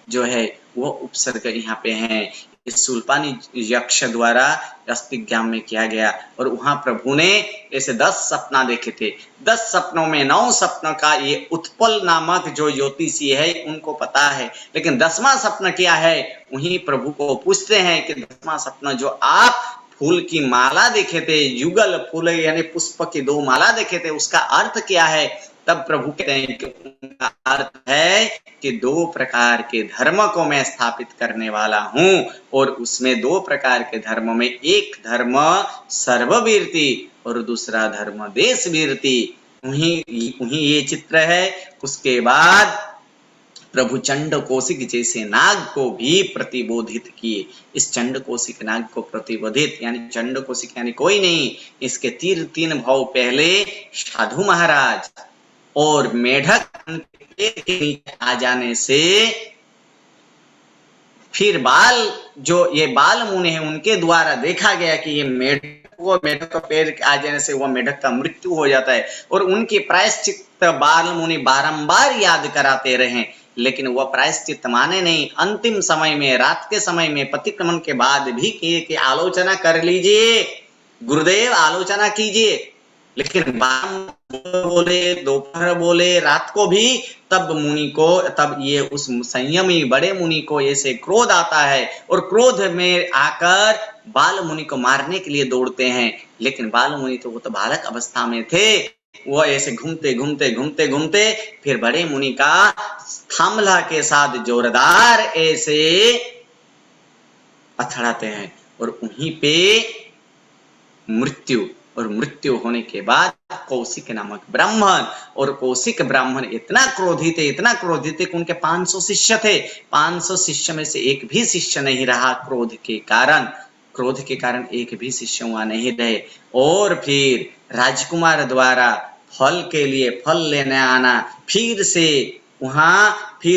जो है वो उपसर्ग यहाँ पे हैं। इस सुलपानी यक्ष द्वारा अस्तिग्राम में किया गया और वहां प्रभु ने ऐसे 10 सपना देखे थे। 10 सपनों में 9 सपनों का ये उत्पल नामक जो ज्योतिषी है उनको पता है, लेकिन 10वां सपना क्या है वही प्रभु को पूछते हैं कि 10वां सपना जो आप फूल की माला देखे थे, युगल फूल यानी पुष्प की 2 माला देखे थे, उसका अर्थ क्या है। तब प्रभु कहते हैं कि उनका अर्थ है कि 2 प्रकार के धर्म को मैं स्थापित करने वाला हूं और उसमें 2 प्रकार के धर्म में एक धर्म सर्ववीरती और दूसरा धर्म देशवीरती। वही ये चित्र है। उसके बाद प्रभु चंड कौशिक जैसे नाग को भी प्रतिबोधित किए। इस चंड कौशिक नाग को प्रतिबोधित यानी चंड कौशिक यानी कोई नहीं, इसके 3 भाव पहले साधु महाराज और मेढक के नीचे आ जाने से फिर बाल जो ये बाल मुनि है उनके द्वारा देखा गया कि ये मेढक का पैर आ जाने से वो मेढक का मृत्यु हो जाता है और उनके प्रायश्चित बाल मुनि बारंबार याद कराते रहे, लेकिन वह प्रायश्चित माने नहीं। अंतिम समय में रात के समय में प्रतिक्रमण के बाद भी किए कि आलोचना कर लीजिए गुरुदेव, आलोचना कीजिए, लेकिन बोले दोपहर बोले रात को भी तब मुनि को तब ये उस संयमी बड़े मुनि को ऐसे क्रोध आता है और क्रोध में आकर बाल मुनि को मारने के लिए दौड़ते हैं, लेकिन बाल मुनि तो वो तो बालक अवस्था में थे। वो ऐसे घूमते घूमते घूमते घूमते फिर बड़े मुनि का थामला के साथ जोरदार ऐसे अथड़ाते हैं और उन्हीं पे मृत्यु होने के बाद कौशिक नामक ब्राह्मण, और कौशिक ब्राह्मण इतना क्रोधित थे कि उनके 500 शिष्य थे। 500 शिष्य में से एक भी शिष्य नहीं रहा क्रोध के कारण एक भी शिष्य वहां नहीं रहे। और फिर राजकुमार द्वारा फल के लिए फल लेने आना, फिर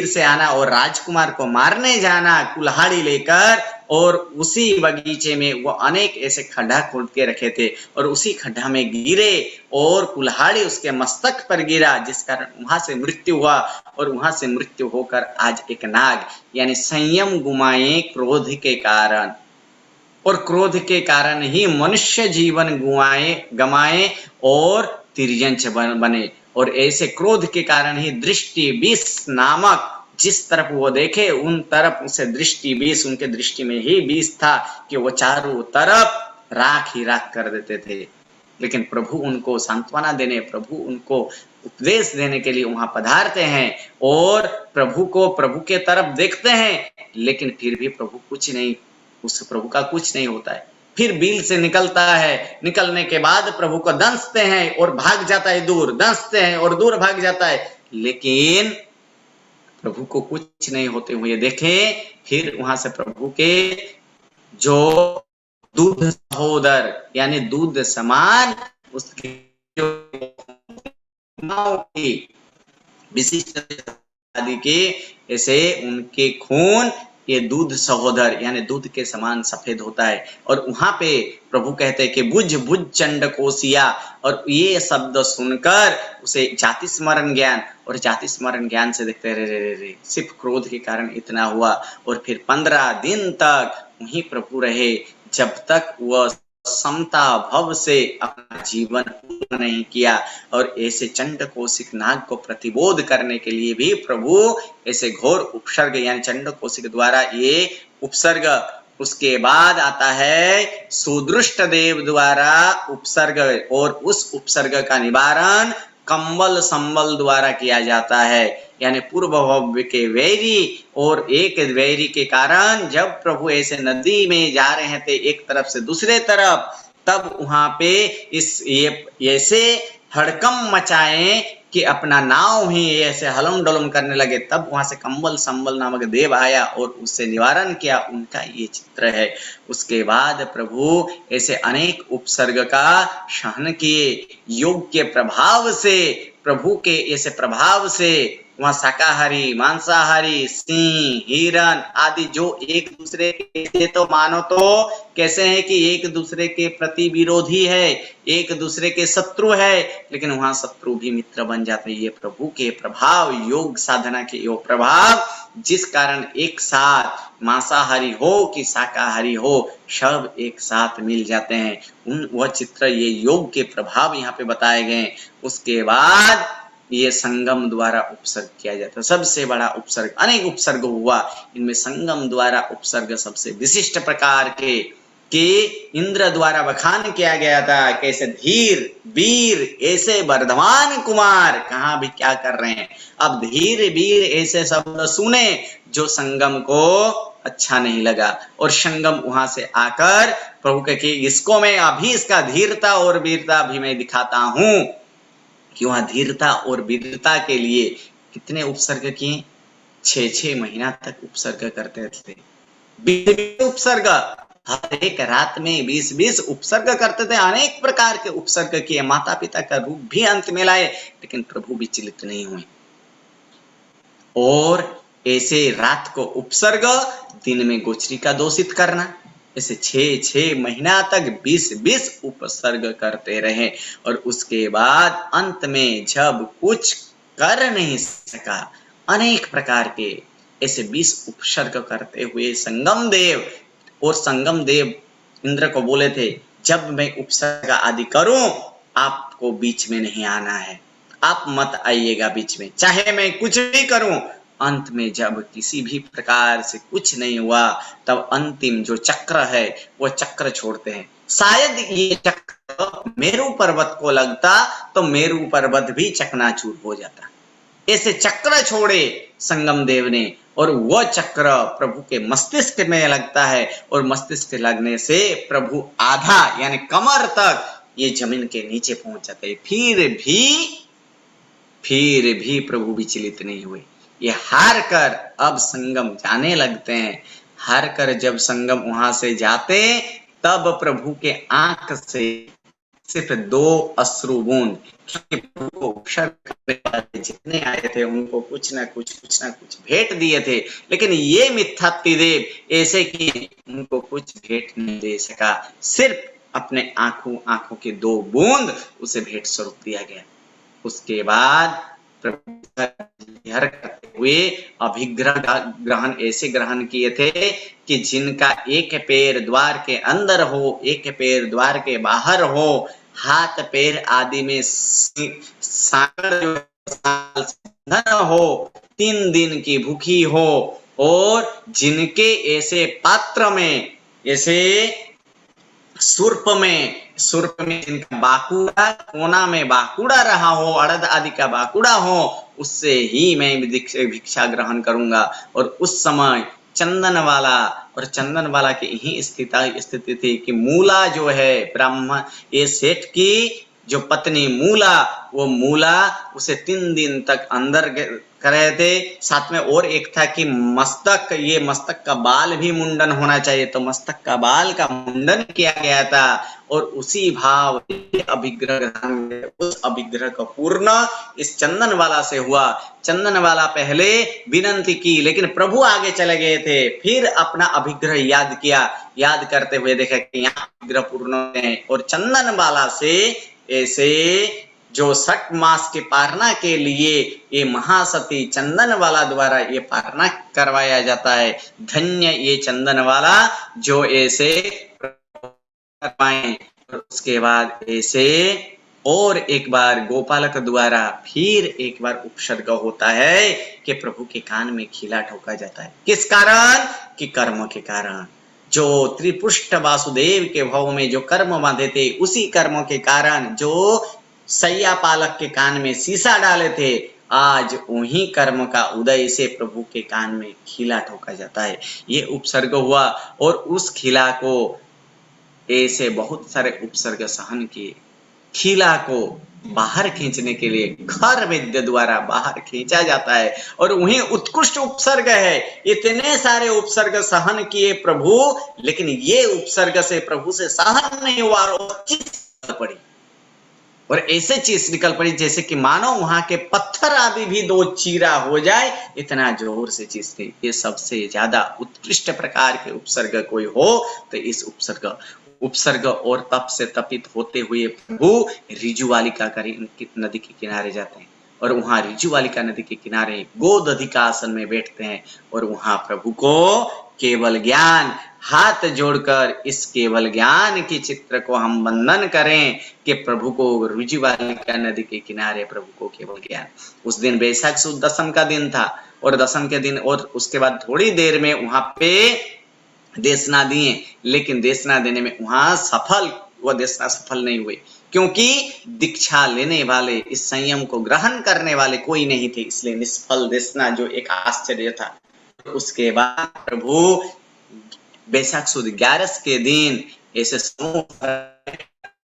से आना और राजकुमार को मारने जाना कुल्हाड़ी लेकर, और उसी बगीचे में वो अनेक ऐसे खड्डा खोद के रखे थे और उसी खड्डा में गिरे और कुल्हाड़ी उसके मस्तक पर गिरा, जिस कारण वहां से मृत्यु हुआ। और वहां से मृत्यु होकर आज एक नाग यानी संयम गुमाए क्रोध के कारण, और क्रोध के कारण ही मनुष्य जीवन गमाए और तिर्यंच बने, और ऐसे क्रोध के कारण ही दृष्टि 20 नामक जिस तरफ वो देखे उन तरफ उसे दृष्टि 20, उनके दृष्टि में ही 20 था कि वो चारों तरफ राख ही राख कर देते थे। लेकिन प्रभु उनको सांत्वना देने, प्रभु उनको उपदेश देने के लिए वहां पधारते हैं और प्रभु के तरफ देखते हैं, लेकिन फिर भी प्रभु का कुछ नहीं होता है। फिर बिल से निकलता है, निकलने के बाद प्रभु को दंसते हैं और भाग जाता है दूर, दंसते हैं और दूर भाग जाता है, लेकिन प्रभु को कुछ नहीं होते हुए देखें। फिर वहां से प्रभु के जो दूध सहोदर यानी दूध समान उसके विशिष्ट आदि के ऐसे उनके खून ये दूध सहोदर यानी दूध के समान सफेद होता है। और वहां पे प्रभु कहते हैं कि बुझ बुझ चंड कोसिया, और ये शब्द सुनकर उसे जाति स्मरण ज्ञान, और जाति स्मरण ज्ञान से देखते रे सिर्फ क्रोध के कारण इतना हुआ। और फिर 15 दिन तक वहीं प्रभु रहे, जब तक वह समता भव से अपना जीवन पूर्ण नहीं किया। और ऐसे चंड कौशिक नाग को प्रतिबोध करने के लिए भी प्रभु ऐसे घोर उपसर्ग यानी चंड कौशिक द्वारा ये उपसर्ग, उसके बाद आता है सुदृष्ट देव द्वारा उपसर्ग, और उस उपसर्ग का निवारण कंबल संबल द्वारा किया जाता है। यानी पूर्व भव्य के वैरी और एक वैरी के कारण जब प्रभु ऐसे नदी में जा रहे थे एक तरफ से दूसरे तरफ, तब वहां पे इस ये ऐसे हड़कम मचाए कि अपना नाव ही ऐसे हलम डोलम करने लगे। तब वहां से कंबल संबल नामक देव आया और उससे निवारण किया। उनका ये चित्र है। उसके बाद प्रभु ऐसे अनेक उपसर्ग का सहन किए। योग के प्रभाव से, प्रभु के ऐसे प्रभाव से वहां शाकाहारी, मांसाहारी, सिंह, हिरण आदि जो एक दूसरे के तो मानो तो कैसे है कि एक दूसरे के प्रति विरोधी है, एक दूसरे के शत्रु है, लेकिन वहां शत्रु भी मित्र बन जाते हैं। ये प्रभु के प्रभाव, योग साधना के यो प्रभाव, जिस कारण एक साथ मांसाहारी हो कि शाकाहारी हो सब एक साथ मिल जाते हैं। वह चित्र, ये योग के प्रभाव यहाँ पे बताए गए। उसके बाद ये संगम द्वारा उपसर्ग किया जाता है। सबसे बड़ा उपसर्ग, अनेक उपसर्ग हुआ, इनमें संगम द्वारा उपसर्ग सबसे विशिष्ट प्रकार के इंद्र द्वारा बखान किया गया था। कैसे धीर वीर ऐसे वर्धमान कुमार कहाँ भी क्या कर रहे हैं। अब धीर वीर ऐसे शब्द सुने जो संगम को अच्छा नहीं लगा, और संगम वहां से आकर प्रभु के कि इसको मैं अभी इसका धीरता और वीरता भी मैं दिखाता हूं कि वहां धीरता और वीरता के लिए कितने उपसर्ग किए, 6-6 महीना तक उपसर्ग करते थे। 20 उपसर्ग हर एक रात में 20-20 उपसर्ग करते थे। अनेक प्रकार के उपसर्ग किए, माता पिता का रूप भी अंत में लाए, लेकिन प्रभु विचलित नहीं हुए। और ऐसे रात को उपसर्ग, दिन में गोचरी का दोषित करना, ऐसे 6-6 महीना तक 20-20 उपसर्ग करते रहे। और उसके बाद अंत में जब कुछ कर नहीं सका, अनेक प्रकार के ऐसे 20 उपसर्ग करते हुए संगम देव, और संगम देव इंद्र को बोले थे जब मैं उपसर्ग आदि करूं आपको बीच में नहीं आना है, आप मत आइएगा बीच में, चाहे मैं कुछ भी करूं। अंत में जब किसी भी प्रकार से कुछ नहीं हुआ, तब अंतिम जो चक्र है वो चक्र छोड़ते हैं। शायद ये चक्र मेरू पर्वत को लगता तो मेरू पर्वत भी चकनाचूर हो जाता। ऐसे चक्र छोड़े संगम देव ने, और वो चक्र प्रभु के मस्तिष्क में लगता है, और मस्तिष्क लगने से प्रभु आधा यानी कमर तक ये जमीन के नीचे पहुंच जाते हैं। फिर भी प्रभु विचलित नहीं हुए। ये हार कर अब संगम जाने लगते हैं। हार कर जब संगम वहां से जाते, तब प्रभु के आंख से सिर्फ 2 अश्रु बूंद, जितने आए थे उनको कुछ ना कुछ भेंट दिए थे, लेकिन ये मिथ्यात्व देव ऐसे कि उनको कुछ भेंट नहीं दे सका। सिर्फ अपने आंखों के 2 बूंद उसे भेंट स्वरूप दिया गया। उसके बाद करते हुए अभिग्रह ग्रहण ऐसे ग्रहण किए थे कि जिनका एक पैर द्वार के अंदर हो, एक पैर द्वार के बाहर हो, हाथ पैर आदि में सांकड़ हो, 3 दिन की भूखी हो, और जिनके ऐसे पात्र में, ऐसे सुर्प में जिनका बाकुड़ा, कोना में बाकुड़ा रहा हो, अड़द आदि का बाकुड़ा हो, उससे ही मैं भिक्षा ग्रहण करूंगा। और उस समय चंदन वाला, और चंदन वाला की यही स्थिति थी कि मूला जो है ब्राह्मण, ये सेठ की जो पत्नी मूला, वो मूला उसे 3 दिन तक अंदर कर रहे थे। साथ में और एक था कि मस्तक, ये मस्तक का बाल भी मुंडन होना चाहिए, तो मस्तक का बाल का मुंडन किया गया था। और उसी भाव अभिग्रह, उस अभिग्रह का पूर्ण इस चंदन वाला से हुआ। चंदन वाला पहले विनंती की, लेकिन प्रभु आगे चले गए थे, फिर अपना अभिग्रह याद किया। याद करते हुए देखा कि यहाँ अभिग्रह पूर्ण है, और चंदन वाला से ऐसे जो 6 मास के पारना के लिए ये महासती चंदन वाला द्वारा ये पारना करवाया जाता है। धन्य ये चंदन वाला जो ऐसे करवाएं। उसके बाद ऐसे और एक बार गोपालक द्वारा फिर एक बार उपसर्ग होता है कि प्रभु के कान में खीला ठोका जाता है। किस कारण? कि कर्म के कारण। जो त्रिपुष्ट वासुदेव के भाव में जो कर्म बांधे थे, उसी कर्म के कारण जो सैया पालक के कान में शीशा डाले थे, आज उन्हीं कर्म का उदय से प्रभु के कान में खीला ठोका जाता है। ये उपसर्ग हुआ, और उस खीला को ऐसे बहुत सारे उपसर्ग सहन किए। खीला को बाहर खींचने के लिए खर विद्या द्वारा बाहर खींचा जाता है, और वही उत्कृष्ट उपसर्ग है। इतने सारे उपसर्ग सहन किए प्रभु, लेकिन ये उपसर्ग से प्रभु से सहन नहीं हुआ, और चीज पड़ी, और ऐसे चीज निकल पड़ी जैसे कि मानो वहां के पत्थर आदि भी 2 चीरा हो जाए, इतना जोर से चीज थी। ये सबसे ज्यादा उत्कृष्ट प्रकार के उपसर्ग कोई हो तो इस उपसर्ग और तप से तपित होते हुए प्रभु रिजुवालिका नदी के किनारे जाते हैं, और वहां रिजुवालिका नदी के किनारे गोदधिका आसन में बैठते हैं, और वहां प्रभु को केवल ज्ञान, हाथ जोड़कर इस केवल ज्ञान की चित्र को हम वंदन करें कि प्रभु को रिजुवालिका नदी के किनारे प्रभु को केवल ज्ञान। उस दिन वैशाख सुद दशम का दिन था, और दशम के दिन और उसके बाद थोड़ी देर में वहां पे देशना दिए, लेकिन देशना देने में वहां वो देशना सफल नहीं हुए, क्योंकि दीक्षा लेने वाले, इस संयम को ग्रहण करने वाले कोई नहीं थे, इसलिए निष्फल देशना जो एक आश्चर्य था। उसके बाद प्रभु वैशाख सुद 11 के दिन ऐसे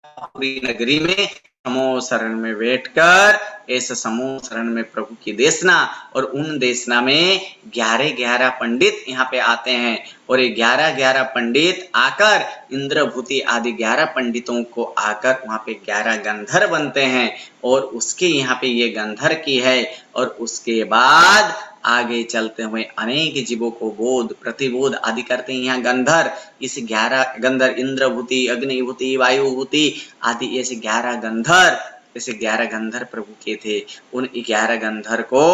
पूरी नगरी में समूह शरण में बैठकर ऐसे समूह शरण में प्रभु की देशना, और उन देशना में 11 पंडित यहाँ पे आते हैं, और ये 11 पंडित आकर इंद्रभूति आदि 11 पंडितों को आकर वहां पे 11 गंधर बनते हैं, और उसके यहाँ पे ये गंधर की है। और उसके बाद आगे चलते हुए अनेक जीवों को बोध प्रतिबोध आदि करते हैं यहाँ गंधर। इस 11 गंधर इंद्रभूति, अग्निभूति, वायुभूति आदि ऐसे 11 गंधर, ऐसे 11 गंधर प्रभु के थे। उन 11 गंधर को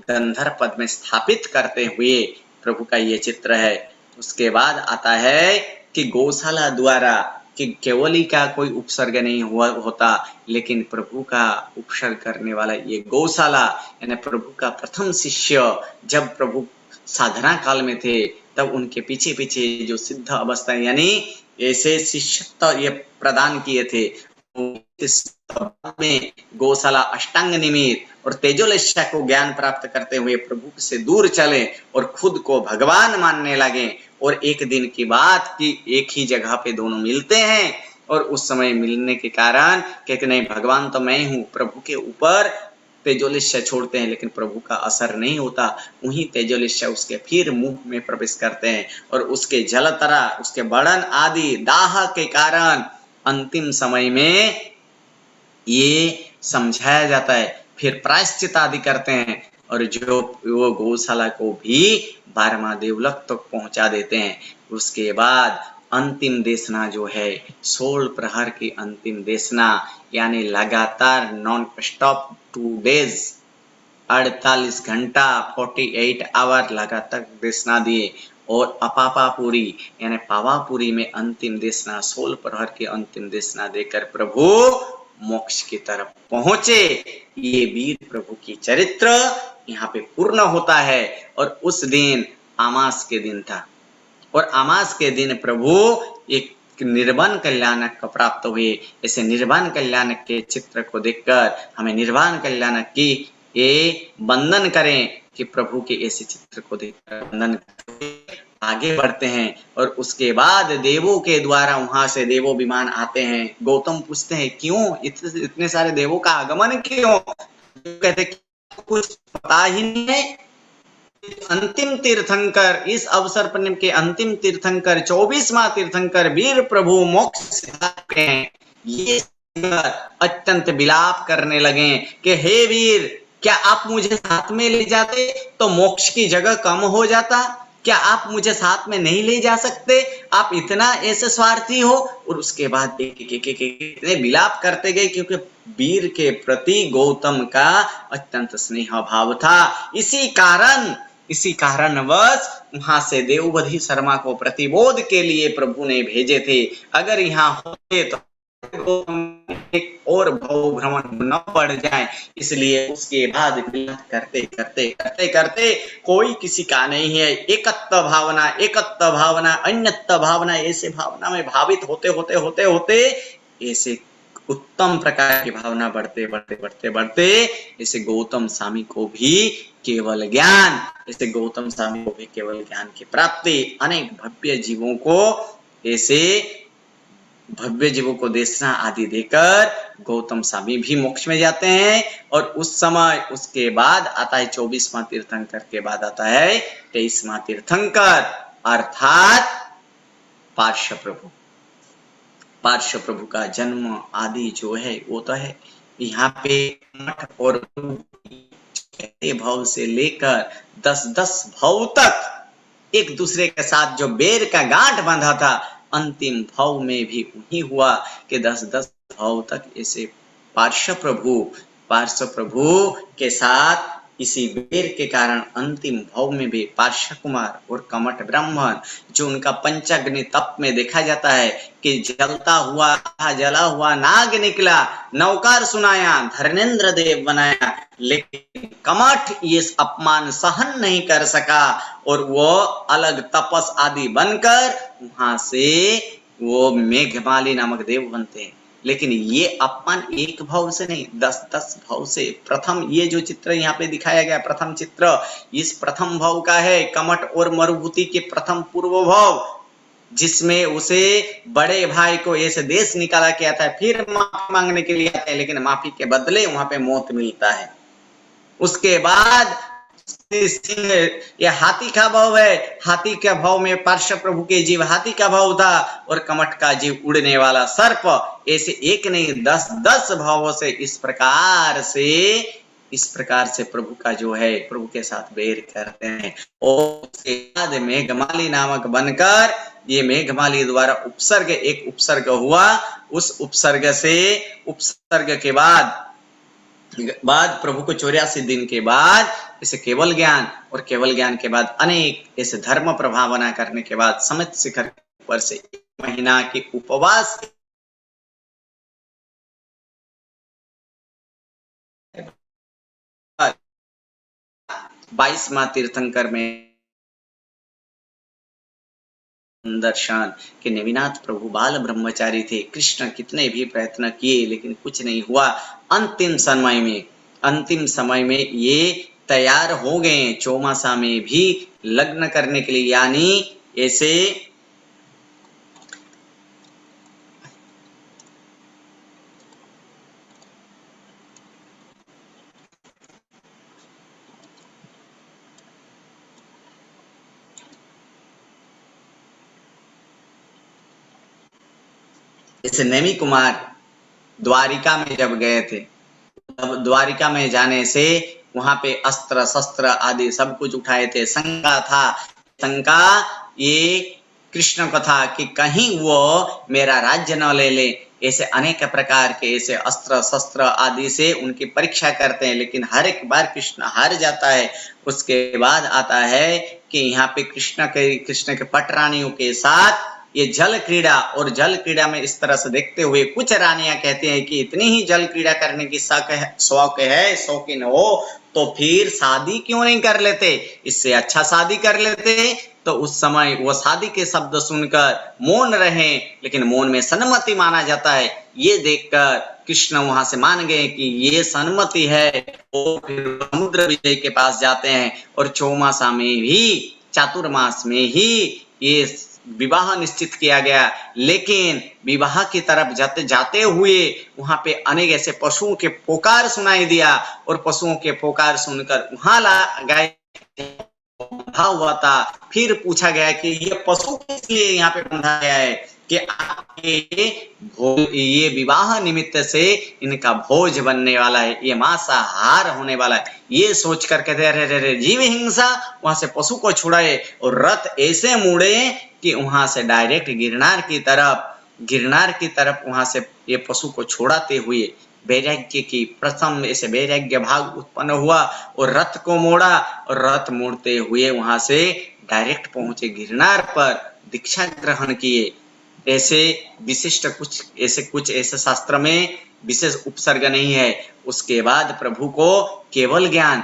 गंधर पद में स्थापित करते हुए प्रभु का ये चित्र है। उसके बाद आता है कि गौशाला द्वारा, कि केवली का कोई उपसर्ग नहीं होता, लेकिन प्रभु का उपसर्ग करने वाला ये गौशाला, यानी प्रभु का प्रथम शिष्य जब प्रभु साधना काल में थे, तब उनके पीछे पीछे जो सिद्ध अवस्था यानी ऐसे शिष्यत्व ये प्रदान किए थे, में गौशाला अष्टांग निमित्त और तेजोलेशा को ज्ञान प्राप्त करते हुए प्रभु से दूर चले और खुद को भगवान मानने लगे। और एक दिन की बात कि एक ही जगह पे दोनों मिलते हैं, और उस समय मिलने के कारण कहते नहीं भगवान तो मैं हूँ, प्रभु के ऊपर तेजोलेशा छोड़ते हैं, लेकिन प्रभु का असर नहीं होता। वही तेजोलेशा उसके फिर मुंह में प्रवेश करते हैं, और उसके जलतरा, उसके बड़न आदि दाह के कारण अंतिम समय में ये समझाया जाता है, फिर प्रायश्चित आदि करते हैं, और जो वो गौशाला को भी 12वां देवलोक तक पहुंचा देते हैं। उसके बाद अंतिम देशना जो है 16 प्रहर की अंतिम देशना, यानी लगातार नॉन स्टॉप 2 डेज 48 घंटा 48 आवर लगातार देशना दिए। और अपापापुरी यानी पावापुरी में अंतिम देशना 16 प्रहर की अंतिम देशना देकर प्रभु मोक्ष की तरफ पहुंचे। ये वीर प्रभु की चरित्र यहाँ पे पूर्ण होता है। और उस दिन अमास के दिन था, और अमास के दिन प्रभु एक निर्वाण कल्याणक को प्राप्त हुए। ऐसे निर्वाण कल्याणक के चित्र को देखकर हमें निर्वाण कल्याणक की ये वंदन करें, कि प्रभु के ऐसे चित्र को देखकर वंदन करते आगे बढ़ते हैं। और उसके बाद देवों के द्वारा वहां से देवो विमान आते हैं। गौतम पूछते हैं क्यों इतने सारे देवों का आगमन क्यों? कहते कुछ पता ही नहीं है। अंतिम तीर्थंकर, इस अवसर पर के अंतिम तीर्थंकर 24वां तीर्थंकर वीर प्रभु मोक्ष सिद्धार्थ हैं। ये अत्यंत विलाप करने लगे कि हे वीर, क्या आप मुझे साथ में ले जाते तो मोक्ष की जगह कम हो जाता? क्या आप मुझे साथ में नहीं ले जा सकते? आप इतना ऐसे स्वार्थी हो? और उसके बाद इतने विलाप करते गए क्योंकि वीर के प्रति गौतम का अत्यंत स्नेह भाव था। इसी कारणवश वहां से देवबधि शर्मा को प्रतिबोध के लिए प्रभु ने भेजे थे। अगर यहाँ होते तो एक और भाव भ्रमण न पड़ जाए, इसलिए उसके बाद करते कोई किसी का नहीं है। एकत्व भावना अन्यत्व भावना, ऐसे भावना में भावित होते ऐसे उत्तम प्रकार की भावना बढ़ते ऐसे गौतम स्वामी को भी केवल ज्ञान की प्राप्ति, अनेक भव्य जीवों को देशना आदि देकर गौतम स्वामी भी मोक्ष में जाते हैं। और उस समय उसके बाद आता है 24वां तीर्थंकर के बाद आता है 23वां तीर्थंकर अर्थात पार्श्व प्रभु का जन्म आदि जो है वो तो है यहाँ पे मठ और भाव से लेकर 10 भाव तक एक दूसरे के साथ जो बेर का गांठ बांधा था, अंतिम भाव में भी वही हुआ कि 10 भाव तक ऐसे पार्श्व प्रभु के साथ इसी बेर के कारण अंतिम भाव में भी पार्श्व कुमार और कमठ ब्राह्मण, जो उनका पंचाग्नि तप में देखा जाता है कि जला हुआ नाग निकला, नौकार सुनाया, धर्मेंद्र देव बनाया, लेकिन कमठ ये अपमान सहन नहीं कर सका और वो अलग तपस आदि बनकर वहां से वो मेघमाली नामक देव बनते हैं। लेकिन ये अपमान एक भाव से नहीं, 10 भाव से। प्रथम ये जो चित्र यहाँ पे दिखाया गया, प्रथम चित्र इस प्रथम भाव का है, कमठ और मरुभूति के प्रथम पूर्व भाव, जिसमें उसे बड़े भाई को ऐसे देश निकाला किया था, फिर माफी मांगने के लिए आते हैं, लेकिन माफी के बदले वहां पे मौत मिलता है। उसके बाद यह हाथी का भाव है, हाथी के भाव में पार्श्व प्रभु के जीव हाथी का भाव था और कमठ का जीव उड़ने वाला सर्प। ऐसे एक नहीं 10 भावों से इस प्रकार से प्रभु का जो है प्रभु के साथ बैर करते हैं। और उसके बाद मेघमाली नामक बनकर ये मेघमाली द्वारा एक उपसर्ग हुआ। उस उपसर्ग के बाद प्रभु को 84 दिन के बाद इसे केवल ज्ञान के बाद अनेक ऐसे धर्म प्रभावना करने के बाद समित शिखर ऊपर से 1 महीना के उपवास 22वां तीर्थंकर में दर्शन के नेमिनाथ प्रभु बाल ब्रह्मचारी थे। कृष्ण कितने भी प्रयत्न किए लेकिन कुछ नहीं हुआ। अंतिम समय में ये तैयार हो गए चौमासा में भी लग्न करने के लिए, यानी ऐसे नेमी कुमार द्वारिका में जब गए थे, तब द्वारिका में जाने से वहां पे अस्त्र शस्त्र आदि सब कुछ उठाए थे। शंका ये कृष्ण को था कि कहीं वो मेरा राज्य न ले ले। ऐसे अनेक प्रकार के ऐसे अस्त्र शस्त्र आदि से उनकी परीक्षा करते हैं, लेकिन हर एक बार कृष्ण हार जाता है। उसके बाद आता है कि यहाँ पे कृष्ण के पटरानियों के साथ ये जल क्रीड़ा में इस तरह से देखते हुए कुछ रानियां कहते हैं कि इतनी ही जल क्रीड़ा करने की शौकीन हो तो फिर शादी क्यों नहीं कर लेते? इससे अच्छा शादी कर लेते तो उस समय वो शादी के शब्द सुनकर मौन रहे, लेकिन मौन में सन्मति माना जाता है। ये देखकर कृष्ण वहां से मान गए कि ये सन्मति है। वो फिर समुद्र विजय के पास जाते हैं और चौमासा में ही, चातुर्मास में ही ये विवाह निश्चित किया गया। लेकिन विवाह की तरफ जाते हुए वहां पे अनेक ऐसे पशुओं के पुकार सुनाई दिया और पशुओं के पुकार सुनकर वहां गए बंधा हुआ था। फिर पूछा गया कि ये पशु किस लिए यहाँ पे बंधा गया है, कि आपके ये विवाह निमित्त से इनका भोज बनने वाला है, ये मांसाहार होने वाला है। ये सोच कर कहते अरे जीव हिंसा, वहां से पशु को छुड़ाए और रथ ऐसे मुड़े कि वहां से डायरेक्ट गिरनार की तरफ वहां से ये पशु को छोड़ाते हुए वैराग्य की प्रथम ऐसे वैराग्य भाग उत्पन्न हुआ और रथ को मोड़ा और रथ मोड़ते हुए वहां से डायरेक्ट पहुंचे गिरनार पर, दीक्षा ग्रहण किए। ऐसे विशिष्ट कुछ ऐसे शास्त्र में विशेष उपसर्ग नहीं है। उसके बाद प्रभु को केवल ज्ञान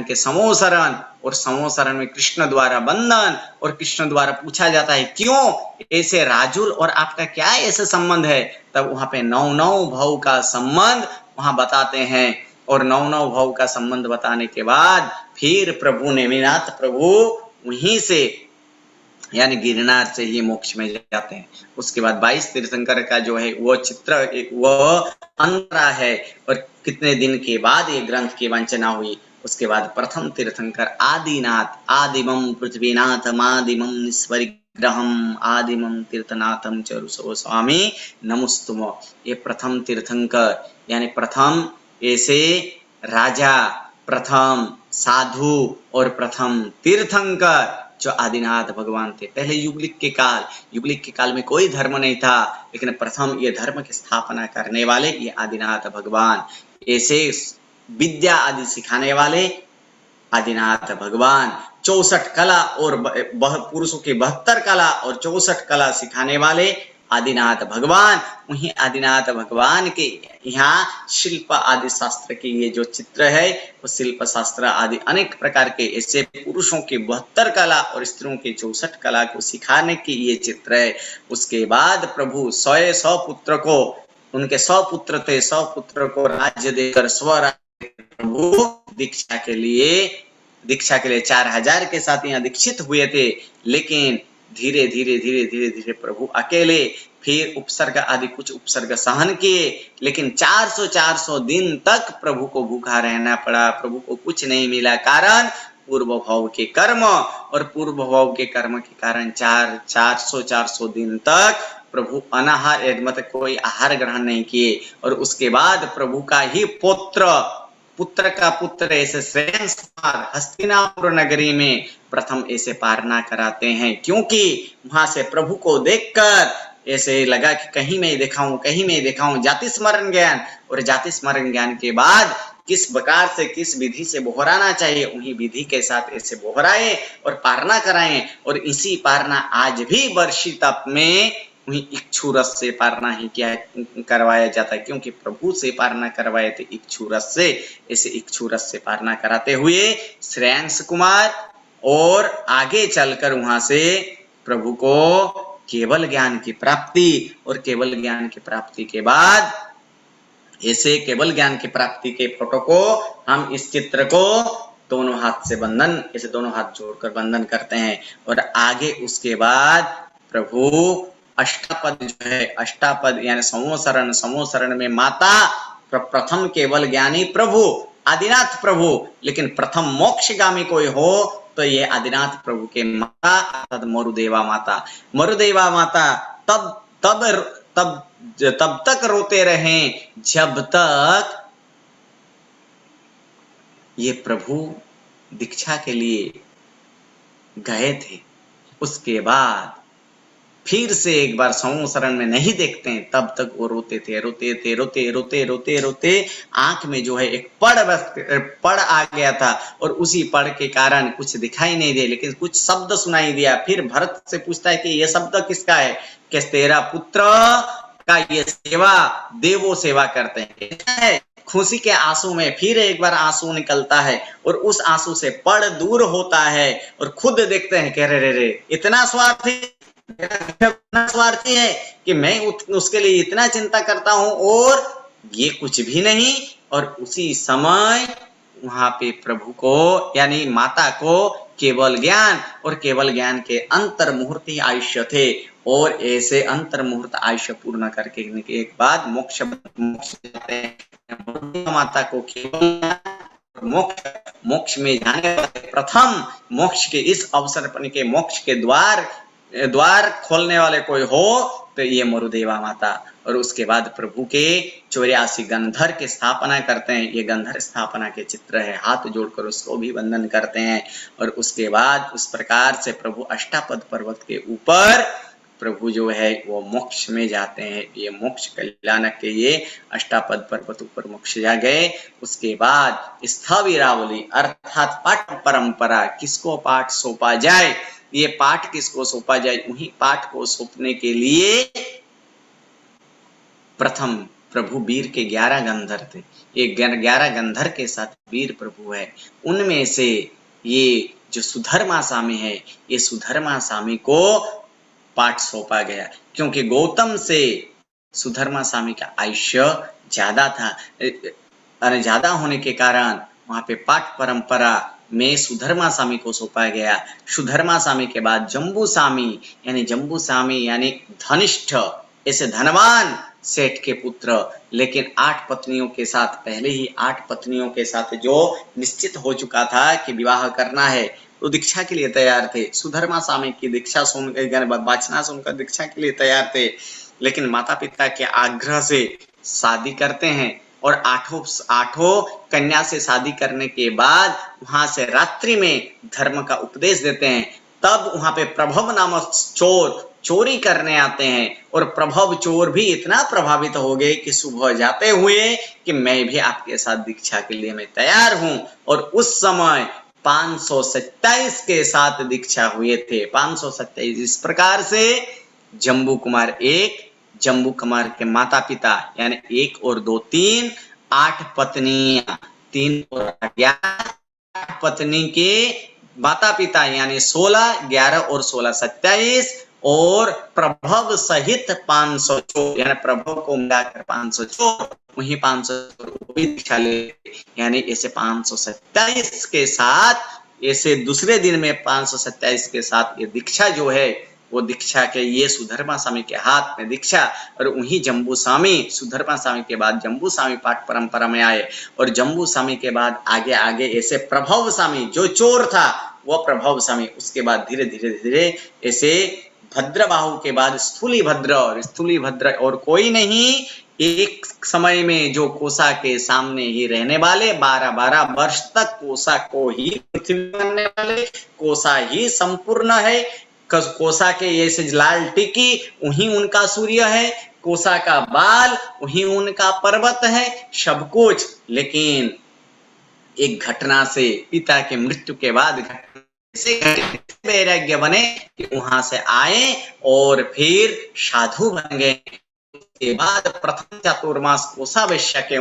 के समोसरण और समोसरण में कृष्ण द्वारा बंधन और कृष्ण द्वारा पूछा जाता है क्यों ऐसे राजुल और आपका क्या ऐसे संबंध है, तब वहां पे 9 भाव का संबंध वहां बताते हैं। और 9 भाव का संबंध बताने के बाद फिर प्रभु नेमिनाथ प्रभु वहीं से यानी गिरनार से ही मोक्ष में जाते हैं। उसके बाद 22 तीर्थंकर का जो है वो चित्र वो अंतरा है और कितने दिन के बाद ये ग्रंथ की वंचना हुई। उसके बाद प्रथम तीर्थंकर आदिनाथ, आदिमम पृथ्वीनाथ आदिमम निस्वरिग्रहम आदिमम तीर्थनाथम चरुसो स्वामी नमस्तुम। ये प्रथम तीर्थंकर यानी प्रथम ऐसे राजा, प्रथम साधु और प्रथम तीर्थंकर जो आदिनाथ भगवान थे। पहले युगलिक के काल में कोई धर्म नहीं था, लेकिन प्रथम ये धर्म की स्थापना करने वाले ये आदिनाथ भगवान, ऐसे विद्या आदि सिखाने वाले आदिनाथ भगवान, 64 कला और पुरुषों की 72 कला और 64 कला सिखाने वाले आदिनाथ भगवान। वहीं आदिनाथ भगवान के यहाँ शिल्प आदि शास्त्र के ये जो चित्र है वो शिल्प शास्त्र आदि अनेक प्रकार के ऐसे पुरुषों की 72 कला और स्त्रियों की 64 कला को सिखाने की ये चित्र है। उसके बाद प्रभु 100 पुत्र को, उनके 100 पुत्र थे, 100 पुत्र को राज्य देकर स्वराज्य प्रभु दीक्षा के लिए 4000 के साथ यहाँ दीक्षित हुए थे। लेकिन धीरे धीरे प्रभु अकेले फिर उपसर्ग आदि कुछ उपसर्ग सहन किए, लेकिन 400 दिन तक प्रभु को भूखा रहना पड़ा। प्रभु को कुछ नहीं मिला, कारण पूर्व भाव के कर्म, और पूर्व भाव के कर्म के कारण 400 दिन तक प्रभु अनाहार मतलब कोई आहार ग्रहण नहीं किए। और उसके बाद प्रभु का ही पुत्र का पुत्र ऐसे श्रेयांस कुमार हस्तिनापुर नगरी में प्रथम ऐसे पारना कराते हैं, क्योंकि वहां से प्रभु को देखकर ऐसे लगा कि कहीं मैं दिखाऊं जाति स्मरण ज्ञान, और जाति स्मरण ज्ञान के बाद किस प्रकार से किस विधि से बोहराना चाहिए उन्हीं विधि के साथ ऐसे बोहराए और पारना कराएं। और इसी पारना आज भी वर्षी तप में वही इक्षु रस से पारना ही क्या करवाया जाता है, क्योंकि प्रभु से पारना करवाए थे इक्षु रस से। ऐसे इक्षु रस से पारना कराते हुए श्रेयांस कुमार और आगे चलकर वहां से प्रभु को केवल ज्ञान की प्राप्ति, और केवल ज्ञान की प्राप्ति के बाद ऐसे केवल ज्ञान की प्राप्ति के फोटो को हम इस चित्र को दोनों हाथ से बंधन, ऐसे दोनों हाथ जोड़कर बंधन करते हैं। और आगे उसके बाद प्रभु अष्टापद जो है, अष्टापद यानी समोसरण में माता प्रथम केवल ज्ञानी प्रभु आदिनाथ प्रभु, लेकिन प्रथम मोक्षगामी कोई हो तो ये आदिनाथ प्रभु के माता अर्थात मरुदेवा माता तब तक रोते रहे जब तक ये प्रभु दीक्षा के लिए गए थे। उसके बाद फिर से एक बार समोसरण में नहीं देखते हैं, तब तक वो रोते आंख में जो है एक पड़ आ गया था, और उसी पड़ के कारण कुछ दिखाई नहीं दे, लेकिन कुछ शब्द सुनाई दिया। फिर भरत से पूछता है कि यह शब्द किसका है, कि तेरा पुत्र का ये सेवा देवो सेवा करते हैं, खुशी के आंसू में फिर एक बार आंसू निकलता है और उस आंसू से पड़ दूर होता है और खुद देखते हैं कि रे इतना स्वार्थी है कि मैं उसके लिए इतना चिंता करता हूं और ये कुछ भी नहीं। और उसी समय वहां पे प्रभु को यानी माता को केवल ज्ञान और केवल ज्ञान के अंतर मुहूर्ती आयुष्य थे और ऐसे अंतर मुहूर्त आयुष्य पूर्ण करके एक बाद मोक्ष जाते हैं। माता को केवल मोक्ष में जाने वाले प्रथम मोक्ष के इस अवसर पर के मोक्ष के द्वार खोलने वाले कोई हो तो ये मरुदेवा माता। और उसके बाद प्रभु के 84 गंधर के स्थापना करते हैं। ये गंधर स्थापना के चित्र है, हाथ जोड़कर उसको भी वंदन करते हैं। और उसके बाद उस प्रकार से प्रभु अष्टापद पर्वत के ऊपर प्रभु जो है वो मोक्ष में जाते हैं। ये मोक्ष कल्याणक के ये अष्टापद पर्वत ऊपर मोक्ष जा गए। उसके बाद स्थावीरावली अर्थात पाठ परंपरा, किसको पाठ सौंपा जाए, ये पाठ किसको सौंपा जाए, उन्हीं पाठ को सौंपने के लिए प्रथम प्रभु वीर के 11 गंधर थे। ये 11 गंधर के साथ वीर प्रभु है। उनमें से ये जो सुधर्मा स्वामी है, ये सुधर्मा स्वामी को पाठ सौंपा गया क्योंकि गौतम से सुधर्मा स्वामी का आयुष्य ज्यादा था। ज्यादा होने के कारण वहां पे पाठ परंपरा में सुधर्मा स्वामी को सौंपा गया। सुधर्मा स्वामी के बाद जम्बू स्वामी यानी धनिष्ठ, ऐसे धनवान सेठ के पुत्र, लेकिन 8 पत्नियों के साथ, पहले ही 8 पत्नियों के साथ जो निश्चित हो चुका था कि विवाह करना है, वो दीक्षा के लिए तैयार थे। सुधर्मा स्वामी की दीक्षा सुनकर, वाचना सुनकर दीक्षा के लिए तैयार थे, लेकिन माता पिता के आग्रह से शादी करते हैं और आठों कन्या से शादी करने के बाद वहां से रात्रि में धर्म का उपदेश देते हैं। तब वहां पे प्रभव नामक चोर चोरी करने आते हैं और प्रभव चोर भी इतना प्रभावित हो गए कि सुबह जाते हुए कि मैं भी आपके साथ दीक्षा के लिए मैं तैयार हूं। और उस समय 527 के साथ दीक्षा हुए थे। 527 इस प्रकार से जम्बू कुमार के माता पिता यानी 1 और 2 3 8 पत्नियां, 3 और 8 पत्नी के माता पिता यानी 16, 11 और 16 27 और प्रभव सहित 500 चोर, यानी प्रभव को मिलाकर 500 चोर, वही 500 भी दीक्षा ले, यानी ऐसे 527 के साथ, ऐसे दूसरे दिन में 527 के साथ ये दीक्षा जो है वो दीक्षा के ये सुधर्मा स्वामी के हाथ में दीक्षा। और वही जम्बू स्वामी, सुधर्मा स्वामी के बाद जम्बू स्वामी पाठ परंपरा में आए और जम्बू स्वामी के बाद आगे आगे ऐसे प्रभव स्वामी जो चोर था वो प्रभव स्वामी, उसके बाद धीरे धीरे ऐसे भद्रबाहु के बाद स्थूली भद्र और कोई नहीं, एक समय में जो कोसा के सामने ही रहने वाले 12 वर्ष तक कोसा को ही पृथ्वी मानने वाले, कोसा ही संपूर्ण है, कोसा के ऐसे लाल टिकी वही उनका सूर्य है, कोसा का बाल वही उनका पर्वत है, सब कुछ। लेकिन एक घटना से, पिता के मृत्यु के बाद वैराग्य बने कि वहां से आए और फिर साधु बन गए। के बाद प्रथम चातुर्मास कोसा वैश्य के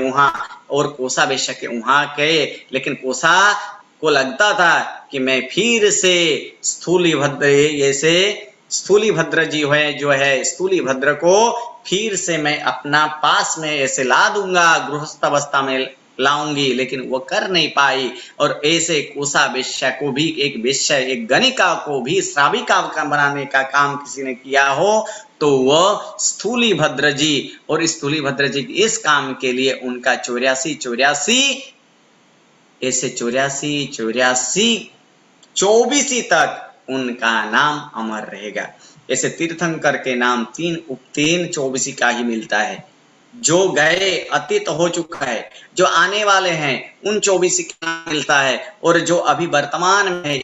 वहां गए, लेकिन कोसा को लगता था कि मैं फिर से स्थूली भद्र जी जो है स्थूली भद्र को फिर से मैं अपना पास में ऐसे ला दूंगा, गृहस्थ अवस्था में लाऊंगी, लेकिन वो कर नहीं पाई। और ऐसे कोसा वेश्या को भी, एक गणिका को भी श्राविका बनाने का काम किसी ने किया हो तो वह स्थूली भद्र जी। और स्थूली भद्र जी इस काम के लिए उनका 84 तक उनका नाम अमर रहेगा। ऐसे तीर्थंकर के नाम 3 24 का ही मिलता है। जो गए अतीत हो चुका है, जो आने वाले हैं उन 24 का नाम मिलता है, और जो अभी वर्तमान में है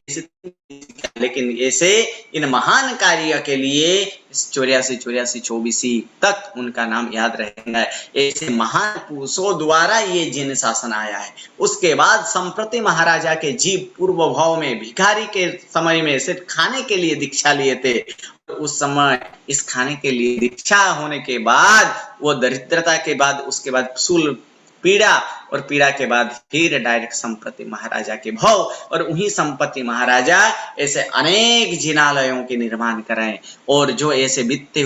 लेकिन ऐसे इन महान कार्य के लिए 84 तक उनका नाम याद रहेगा। ऐसे महान पुरुषों द्वारा ये जिन शासन आया है। उसके बाद संप्रति महाराजा के जीव पूर्व भाव में भिखारी के समय में सिर्फ खाने के लिए दीक्षा लिए थे। उस समय इस खाने के लिए दीक्षा होने के बाद वो दरिद्रता के बाद उसके बाद पीड़ा, और पीड़ा के बाद फिर डायरेक्ट संपत्ति महाराजा के भाव, और उन्हीं संपत्ति महाराजा ऐसे अनेक जिनालयों के निर्माण कराएं। और जो ऐसे बीतते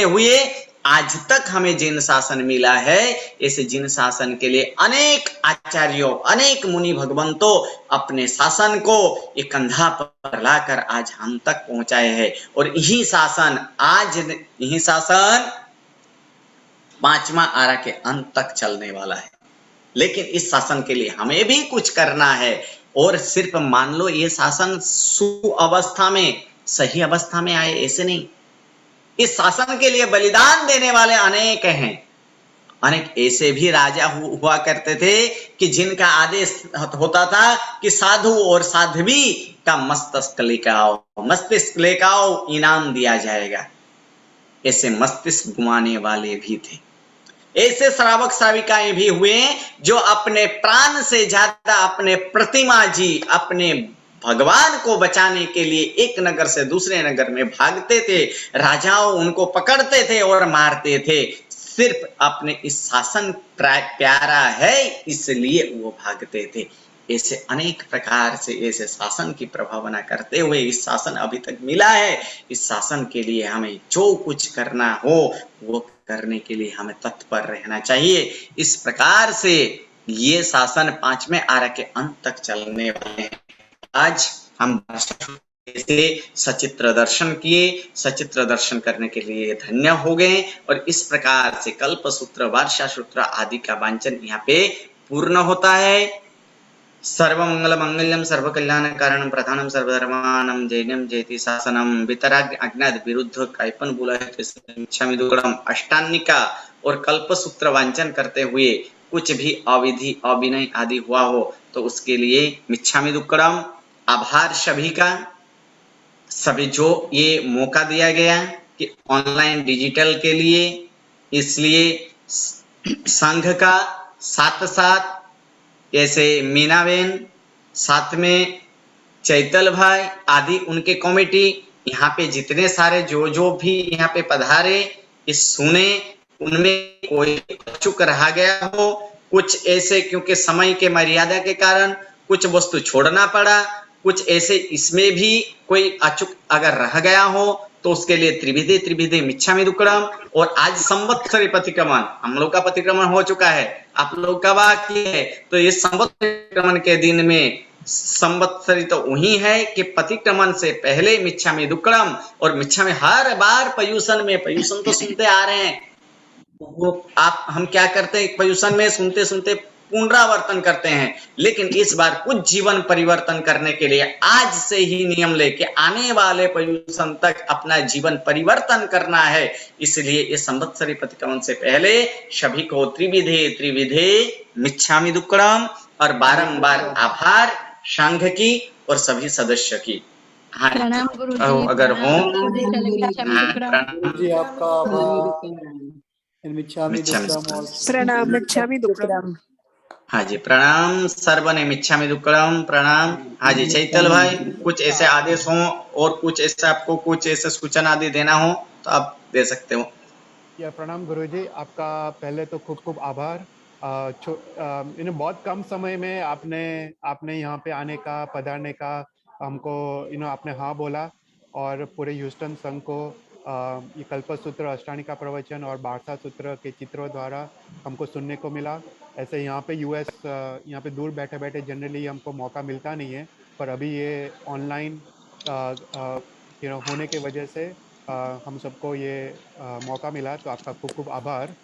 हुए आज तक हमें जिन शासन मिला है, ऐसे जिन शासन के लिए अनेक आचार्यों, अनेक मुनि भगवंतों अपने शासन को एक कंधा पर लाकर आज हम तक पहुंचाए हैं। और यही शासन पांचवा आरा के अंत तक चलने वाला है। लेकिन इस शासन के लिए हमें भी कुछ करना है। और सिर्फ मान लो ये शासन सुअवस्था में, सही अवस्था में आए, ऐसे नहीं। इस शासन के लिए बलिदान देने वाले अनेक हैं। अनेक ऐसे भी राजा हुआ करते थे कि जिनका आदेश होता था कि साधु और साध्वी का मस्तिष्क लेकर आओ, इनाम दिया जाएगा। ऐसे मस्तिष्क घुमाने वाले भी थे। ऐसे श्रावक श्राविकाएं भी हुए जो अपने प्राण से ज्यादा अपने प्रतिमा जी, अपने भगवान को बचाने के लिए एक नगर से दूसरे नगर में भागते थे। राजाओं उनको पकड़ते थे और मारते थे। सिर्फ अपने इस शासन प्यारा है इसलिए वो भागते थे। ऐसे अनेक प्रकार से ऐसे शासन की प्रभावना करते हुए इस शासन अभी तक मिला है। इस शासन के लिए हमें जो कुछ करना हो वो करने के लिए हमें तत्पर रहना चाहिए। इस प्रकार से ये शासन पांचवें आरा के अंत तक चलने वाले हैं। आज हम से सचित्र दर्शन किए, सचित्र दर्शन करने के लिए धन्य हो गए। और इस प्रकार से कल्पसूत्र, वर्षा सूत्र आदि का वांचन यहाँ पे पूर्ण होता है। सर्वमंगल मंगल्यम सर्वकल्याण कारणम प्रधानम सर्वधर्मानम जैनम जयति शासनम वितराग अज्ञात विरुद्ध कायपन बुलामिच्छामि दुक्कडम अष्टान्निका और कल्पसूत्र वांचन करते हुए कुछ भी अविधि अविनय आदि हुआ हो तो उसके लिए मिच्छामि दुक्कडम। आभार सभी का, सभी जो ये मौका दिया गया कि ऑनलाइन डिजिटल के लिए, इसलिए संघ का साथ साथ ऐसे मीना बेन, साथ में चैतल भाई आदि उनके कमेटी, यहाँ पे जितने सारे जो भी यहाँ पे पधारे इस सुने, उनमें कोई चूक रहा गया हो, कुछ ऐसे क्योंकि समय के मर्यादा के कारण कुछ वस्तु छोड़ना पड़ा, कुछ ऐसे इसमें भी कोई अचूक अगर रह गया हो तो उसके लिए त्रिविधे मिच्छामि दुक्कडम। और आज संवत्सरी प्रतिक्रमण, हम लोग का प्रतिक्रमण हो चुका है, आप लोग का बाकी है। तो इस संवत्सरी के दिन में संवत्सरी तो वही है कि प्रतिक्रमण से पहले मिच्छामि दुक्कडम। और मिच्छामि हर बार पयुषण तो सुनते आ रहे हैं। वो आप हम क्या करते हैं, पयुषण में सुनते सुनते पुनरावर्तन करते हैं। लेकिन इस बार कुछ जीवन परिवर्तन करने के लिए आज से ही नियम लेके आने वाले पयुषण तक अपना जीवन परिवर्तन करना है। इसलिए इस संवत्सरी प्रतिक्रमण से पहले सभी को त्रिविधे मिच्छामि दुक्कडम और बारंबार आभार संघ की और सभी सदस्य की। हाँ, प्रणाम गुरुजी, अगर हो जी आपका मिच्छामि दुक्कडम और प्रणाम मिच्छामि दुक्कडम। हाँ जी, प्रणाम सर्वने मिच्छामि दुक्कडम, प्रणाम। हाँ जी, चैतल भाई कुछ ऐसे आदेश हो और कुछ ऐसे आपको कुछ ऐसे सूचना आदि देना हो तो आप दे सकते हो। या प्रणाम गुरुजी, आपका पहले तो खूब खूब आभार। बहुत कम समय में आपने यहाँ पे आने का, पधारने का हमको आपने हाँ बोला। और पूरे ह्यूस्टन संघ को ये कल्पसूत्र, अष्टानिका प्रवचन और बारसा सूत्र के चित्रों द्वारा हमको सुनने को मिला। ऐसे यहाँ पे यूएस, यहाँ पे दूर बैठे बैठे जनरली हमको मौका मिलता नहीं है, पर अभी ये ऑनलाइन होने के वजह से हम सबको ये मौका मिला। तो आपका खूब खूब आभार,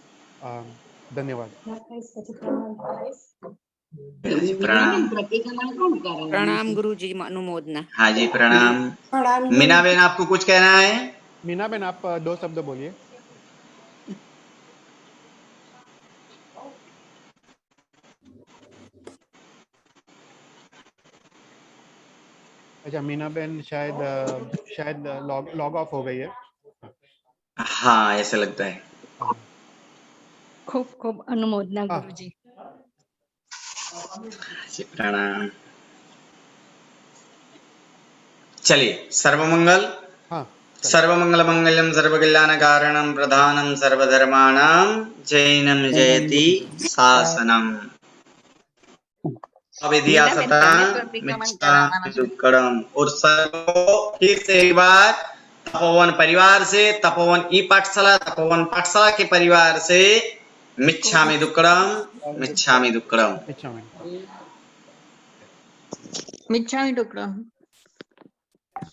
धन्यवाद। प्रणाम गुरुजी, अनुमोदना। हाँ जी, प्रणाम। मीना बेन आपको कुछ कहना है? मीना बेन आप 2 शब्द बोलिए। अच्छा, मीना बेन शायद लॉग ऑफ हो गई है। हाँ, ऐसा लगता है। खूब खूब अनुमोदना गुरुजी। प्रणाम। चलिए, सर्वमंगल। हाँ, सर्वमंगल मंगलम सर्वकल्याण कारणम प्रधानम सर्वधर्माणां जैनम जयति शासनम अविद्या सता मिच्छामि दुक्कडम। और सर्वो फिर से एक बार तपोवन परिवार से, तपोवन ई पाठशाला, तपोवन पाठशाला के परिवार से मिच्छामि दुक्कडम, मिच्छामि दुक्कडम। अच्छा मैम। मिच्छामि दुक्कडम।